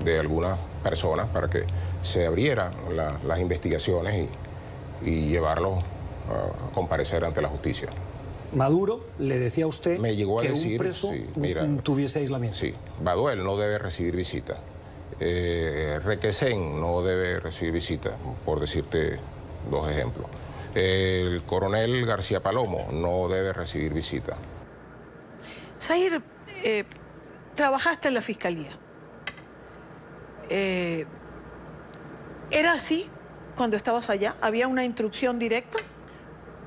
de algunas personas para que se abrieran las investigaciones y llevarlos a comparecer ante la justicia. Maduro le decía a usted me llegó a que decir, un preso sí, mira, tuviese aislamiento. Sí, Baduel no debe recibir visita. Requesén no debe recibir visita, por decirte dos ejemplos. El coronel García Palomo no debe recibir visita. Zahir, trabajaste en la Fiscalía. ¿Era así cuando estabas allá? ¿Había una instrucción directa?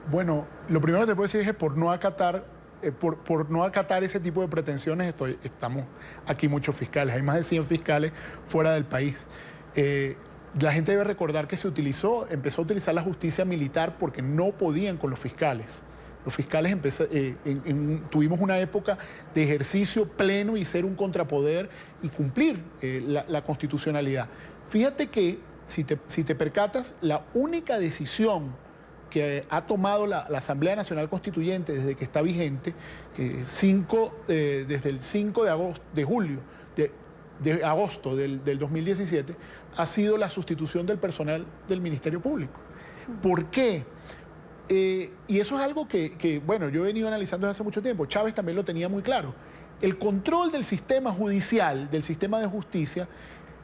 Bueno, lo primero que te puedo decir es que por no acatar ese tipo de pretensiones estamos aquí muchos fiscales. Hay más de 100 fiscales fuera del país. La gente debe recordar que empezó a utilizar la justicia militar porque no podían con los fiscales. Los fiscales tuvimos una época de ejercicio pleno y ser un contrapoder y cumplir la constitucionalidad. Fíjate que, si te percatas, la única decisión que ha tomado la Asamblea Nacional Constituyente desde que está vigente, desde el 5 de agosto del 2017, ha sido la sustitución del personal del Ministerio Público. ¿Por qué? Y eso es algo que, bueno, yo he venido analizando desde hace mucho tiempo. Chávez también lo tenía muy claro. El control del sistema judicial, del sistema de justicia,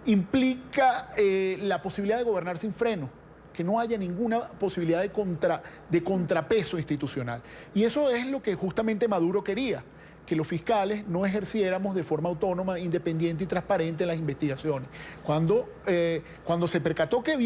implica la posibilidad de gobernar sin freno, que no haya ninguna posibilidad de contrapeso institucional. Y eso es lo que justamente Maduro quería, que los fiscales no ejerciéramos de forma autónoma, independiente y transparente las investigaciones. Cuando se percató que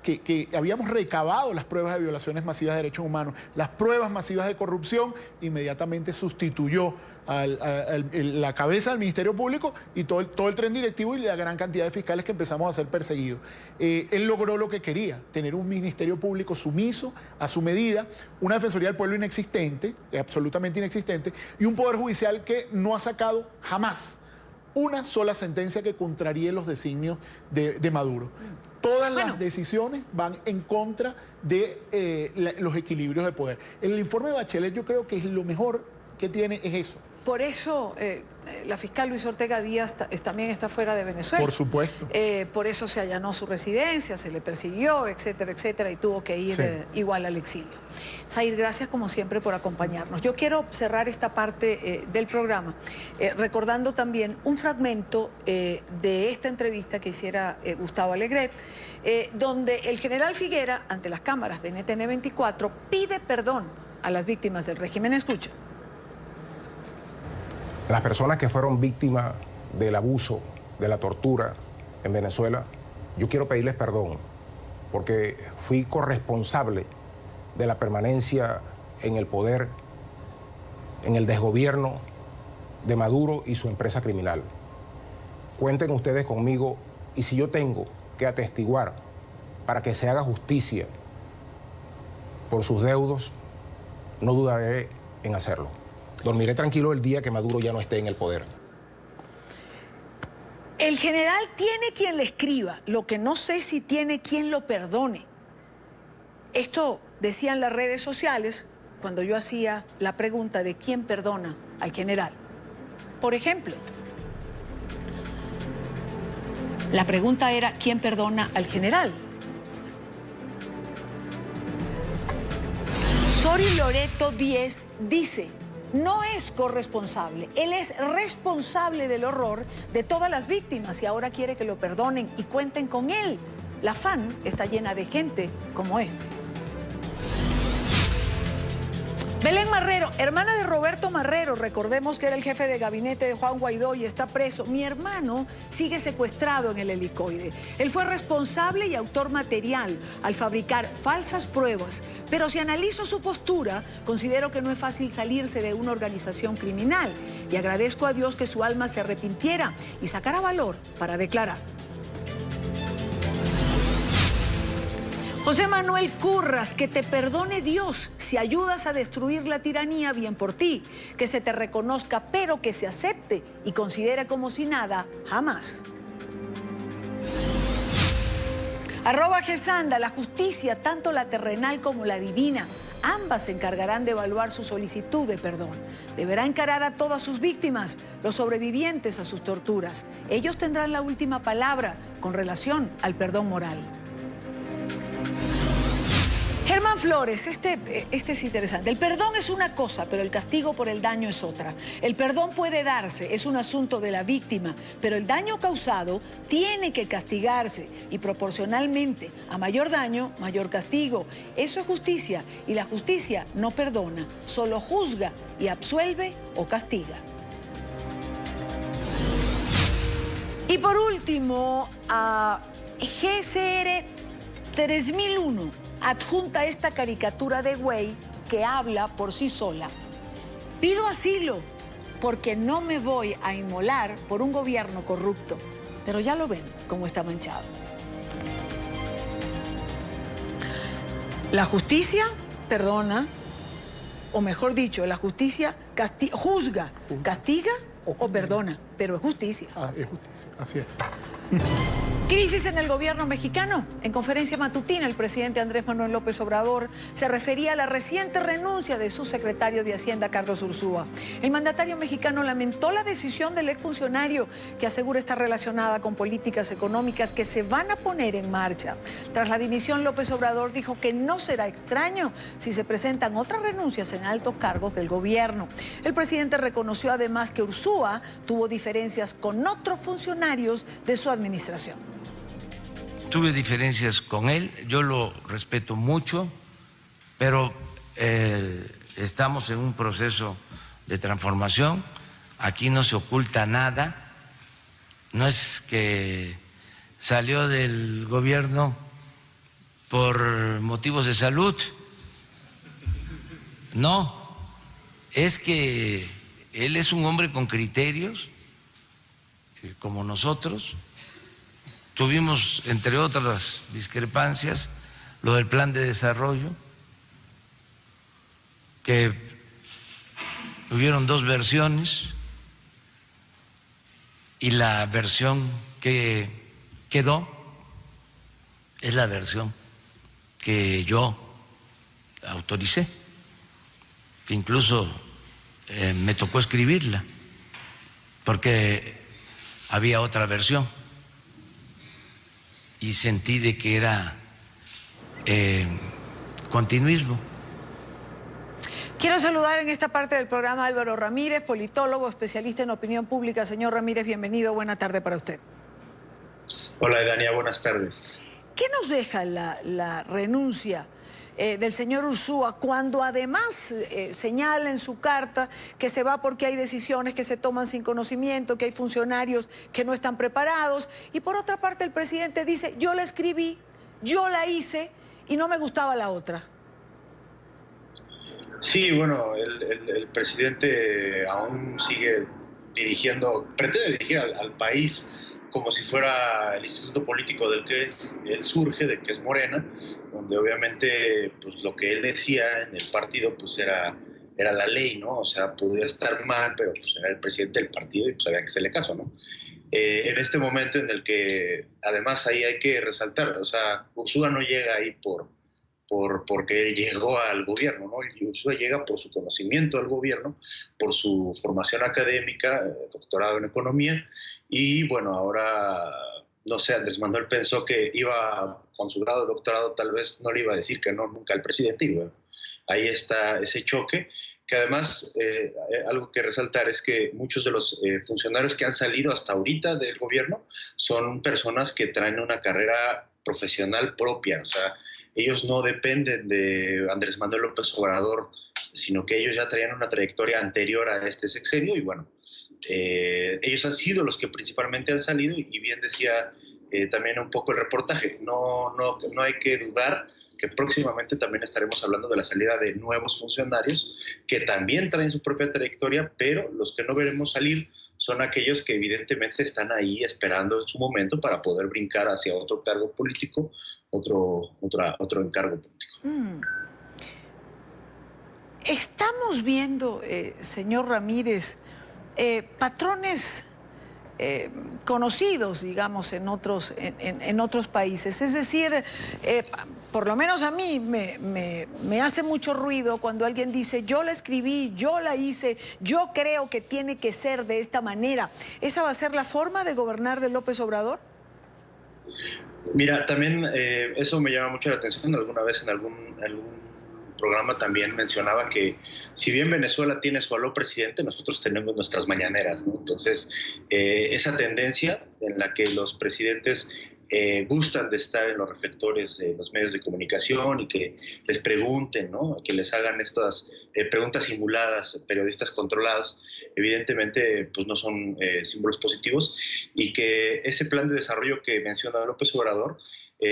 que habíamos recabado las pruebas de violaciones masivas de derechos humanos, las pruebas masivas de corrupción, inmediatamente sustituyó la cabeza del Ministerio Público y todo el tren directivo y la gran cantidad de fiscales que empezamos a ser perseguidos. Él logró lo que quería, tener un Ministerio Público sumiso a su medida, una Defensoría del Pueblo inexistente, absolutamente inexistente, y un Poder Judicial que no ha sacado jamás una sola sentencia que contraríe los designios de Maduro. Todas las decisiones van en contra de los equilibrios de poder. El informe de Bachelet, yo creo que lo mejor que tiene es eso. Por eso la fiscal Luis Ortega Díaz también está fuera de Venezuela. Por supuesto. Por eso se allanó su residencia, se le persiguió, etcétera, etcétera, y tuvo que ir igual al exilio. Zahir, gracias como siempre por acompañarnos. Yo quiero cerrar esta parte del programa recordando también un fragmento de esta entrevista que hiciera Gustavo Alegret, donde el general Figuera, ante las cámaras de NTN 24, pide perdón a las víctimas del régimen. Escucha. Las personas que fueron víctimas del abuso, de la tortura en Venezuela, yo quiero pedirles perdón porque fui corresponsable de la permanencia en el poder, en el desgobierno de Maduro y su empresa criminal. cuenten ustedes conmigo y si yo tengo que atestiguar para que se haga justicia por sus deudos, no dudaré en hacerlo. Dormiré tranquilo el día que Maduro ya no esté en el poder. El general tiene quien le escriba, lo que no sé si tiene quien lo perdone. Esto decían las redes sociales cuando yo hacía la pregunta de quién perdona al general. Por ejemplo, la pregunta era ¿quién perdona al general? Sori Loreto 10 dice, no es corresponsable, él es responsable del horror de todas las víctimas y ahora quiere que lo perdonen y cuenten con él. La FAN está llena de gente como este. Belén Marrero, hermana de Roberto Marrero, recordemos que era el jefe de gabinete de Juan Guaidó y está preso. Mi hermano sigue secuestrado en el helicoide. Él fue responsable y autor material al fabricar falsas pruebas, pero si analizo su postura, considero que no es fácil salirse de una organización criminal y agradezco a Dios que su alma se arrepintiera y sacara valor para declarar. José Manuel Curras, que te perdone Dios si ayudas a destruir la tiranía, bien por ti. Que se te reconozca, pero que se acepte y considere como si nada, jamás. @Gesanda, la justicia, tanto la terrenal como la divina, ambas se encargarán de evaluar su solicitud de perdón. Deberá encarar a todas sus víctimas, los sobrevivientes a sus torturas. Ellos tendrán la última palabra con relación al perdón moral. Germán Flores, este es interesante. El perdón es una cosa, pero el castigo por el daño es otra. El perdón puede darse, es un asunto de la víctima, pero el daño causado tiene que castigarse y proporcionalmente a mayor daño, mayor castigo. Eso es justicia y la justicia no perdona, solo juzga y absuelve o castiga. Y por último, a GCR 3001. Adjunta esta caricatura de güey que habla por sí sola. Pido asilo porque no me voy a inmolar por un gobierno corrupto. Pero ya lo ven cómo está manchado. La justicia perdona, o mejor dicho, la justicia juzga, castiga o perdona, pero es justicia. Es justicia, así es. Crisis en el gobierno mexicano. En conferencia matutina, el presidente Andrés Manuel López Obrador se refería a la reciente renuncia de su secretario de Hacienda, Carlos Ursúa. El mandatario mexicano lamentó la decisión del exfuncionario, que asegura está relacionada con políticas económicas que se van a poner en marcha. Tras la dimisión, López Obrador dijo que no será extraño si se presentan otras renuncias en altos cargos del gobierno. El presidente reconoció además que Ursúa tuvo diferencias con otros funcionarios de su administración. Tuve diferencias con él, yo lo respeto mucho, pero estamos en un proceso de transformación. Aquí no se oculta nada. No es que salió del gobierno por motivos de salud. No, es que él es un hombre con criterios, como nosotros. Tuvimos, entre otras discrepancias, lo del plan de desarrollo, que hubieron dos versiones y la versión que quedó es la versión que yo autoricé, que incluso me tocó escribirla, porque había otra versión. Y sentí de que era continuismo. Quiero saludar en esta parte del programa a Álvaro Ramírez, politólogo, especialista en opinión pública. Señor Ramírez, bienvenido. Buena tarde para usted. Hola, Dania. Buenas tardes. ¿Qué nos deja la renuncia del señor Ursúa cuando además señala en su carta que se va porque hay decisiones que se toman sin conocimiento, que hay funcionarios que no están preparados? Y por otra parte el presidente dice, yo la escribí, yo la hice y no me gustaba la otra. Sí, bueno, el presidente aún sigue dirigiendo, pretende dirigir al país como si fuera el instituto político del que él surge, de que es Morena, donde obviamente pues, lo que él decía en el partido pues era la ley, ¿no? O sea, podía estar mal, pero pues era el presidente del partido y pues había que hacerle caso, ¿no? En este momento en el que, además, ahí hay que resaltar, o sea, Ursúa no llega ahí porque llegó al gobierno, ¿no? Ursúa llega por su conocimiento del gobierno, por su formación académica, doctorado en economía, y bueno, ahora, no sé, Andrés Manuel pensó que iba, con su grado de doctorado, tal vez no le iba a decir que no nunca al presidente, y bueno, ahí está ese choque, que además, algo que resaltar es que muchos de los funcionarios que han salido hasta ahorita del gobierno son personas que traen una carrera profesional propia, o sea, ellos no dependen de Andrés Manuel López Obrador, sino que ellos ya traían una trayectoria anterior a este sexenio y bueno, ellos han sido los que principalmente han salido y bien decía también un poco el reportaje, no hay que dudar que próximamente también estaremos hablando de la salida de nuevos funcionarios que también traen su propia trayectoria, pero los que no veremos salir son aquellos que evidentemente están ahí esperando en su momento para poder brincar hacia otro cargo político, otro encargo político. Estamos viendo, señor Ramírez, patrones conocidos, digamos, en otros países. Es decir, por lo menos a mí me hace mucho ruido cuando alguien dice, yo la escribí, yo la hice, yo creo que tiene que ser de esta manera. ¿Esa va a ser la forma de gobernar de López Obrador? Mira, también eso me llama mucho la atención. Alguna vez en algún programa también mencionaba que si bien Venezuela tiene su aló presidente, nosotros tenemos nuestras mañaneras, ¿no? Entonces, esa tendencia en la que los presidentes gustan de estar en los reflectores de los medios de comunicación y que les pregunten, ¿no? Que les hagan estas preguntas simuladas, periodistas controlados, evidentemente pues no son símbolos positivos, y que ese plan de desarrollo que menciona López Obrador,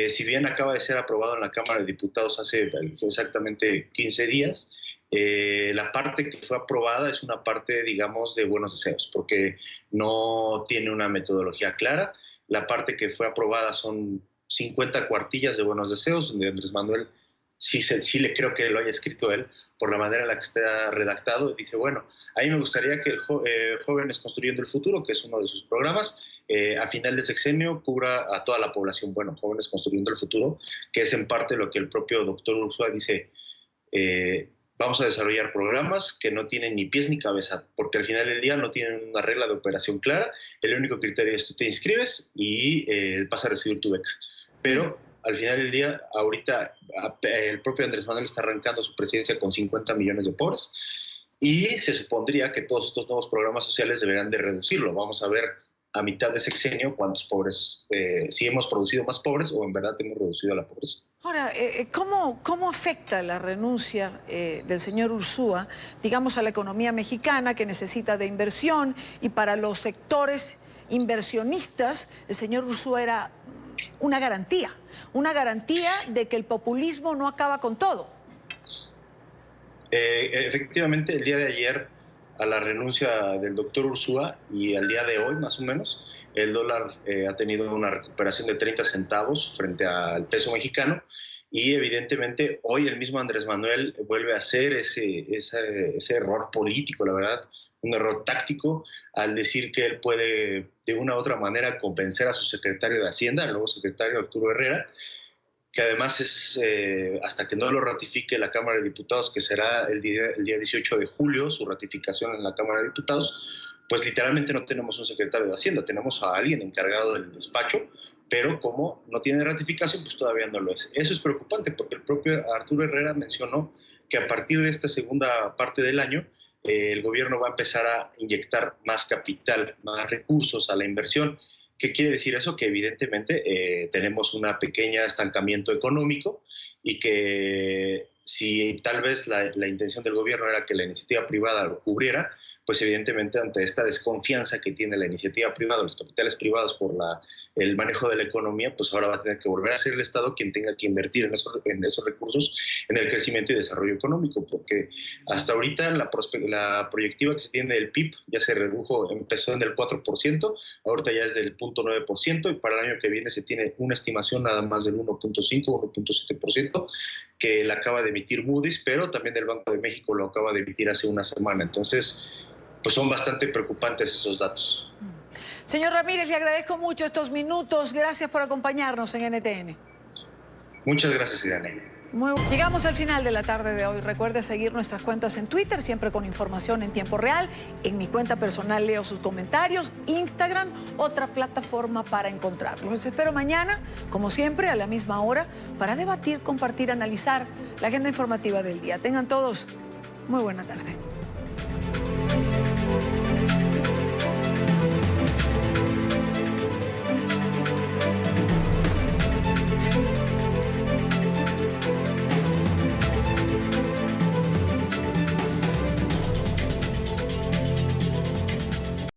si bien acaba de ser aprobado en la Cámara de Diputados hace exactamente 15 días, la parte que fue aprobada es una parte, digamos, de buenos deseos, porque no tiene una metodología clara. La parte que fue aprobada son 50 cuartillas de buenos deseos, donde Andrés Manuel sí le creo que lo haya escrito él, por la manera en la que está redactado. Dice, bueno, a mí me gustaría que el Jóvenes Construyendo el Futuro, que es uno de sus programas, a final de sexenio cubra a toda la población. Bueno, Jóvenes Construyendo el Futuro, que es en parte lo que el propio doctor Ursúa dice, vamos a desarrollar programas que no tienen ni pies ni cabeza, porque al final del día no tienen una regla de operación clara. El único criterio es tú te inscribes y vas a recibir tu beca. Pero al final del día, ahorita el propio Andrés Manuel está arrancando su presidencia con 50 millones de pobres y se supondría que todos estos nuevos programas sociales deberían de reducirlo. Vamos a ver a mitad de sexenio cuántos pobres, si hemos producido más pobres o en verdad hemos reducido la pobreza. Ahora, ¿cómo afecta la renuncia del señor Ursúa, digamos, a la economía mexicana que necesita de inversión, y para los sectores inversionistas el señor Ursúa era una garantía de que el populismo no acaba con todo? Efectivamente, el día de ayer, a la renuncia del doctor Ursúa, y al día de hoy más o menos, el dólar ha tenido una recuperación de 30 centavos frente al peso mexicano, y evidentemente hoy el mismo Andrés Manuel vuelve a hacer ese error político, la verdad, un error táctico, al decir que él puede de una u otra manera convencer a su secretario de Hacienda, el nuevo secretario Arturo Herrera, que además es, hasta que no lo ratifique la Cámara de Diputados, que será el día 18 de julio, su ratificación en la Cámara de Diputados, pues literalmente no tenemos un secretario de Hacienda, tenemos a alguien encargado del despacho, pero como no tiene ratificación, pues todavía no lo es. Eso es preocupante, porque el propio Arturo Herrera mencionó que a partir de esta segunda parte del año, el gobierno va a empezar a inyectar más capital, más recursos a la inversión. ¿Qué quiere decir eso? Que evidentemente tenemos un pequeño estancamiento económico y que si tal vez la intención del gobierno era que la iniciativa privada lo cubriera, pues evidentemente ante esta desconfianza que tiene la iniciativa privada, los capitales privados por el manejo de la economía, pues ahora va a tener que volver a ser el Estado quien tenga que invertir en esos recursos en el crecimiento y desarrollo económico, porque hasta ahorita la proyectiva que se tiene del PIB ya se redujo, empezó en el 4%, ahorita ya es del 0.9%, y para el año que viene se tiene una estimación nada más del 1.5, 1.7%, que la acaba de emitir Moody's, pero también el Banco de México lo acaba de emitir hace una semana. Entonces, pues son bastante preocupantes esos datos. Señor Ramírez, le agradezco mucho estos minutos. Gracias por acompañarnos en NTN. Muchas gracias, Irene. Llegamos al final de la tarde de hoy. Recuerde seguir nuestras cuentas en Twitter, siempre con información en tiempo real. En mi cuenta personal leo sus comentarios. Instagram, otra plataforma para encontrarlos. Los espero mañana, como siempre, a la misma hora, para debatir, compartir, analizar la agenda informativa del día. Tengan todos muy buena tarde.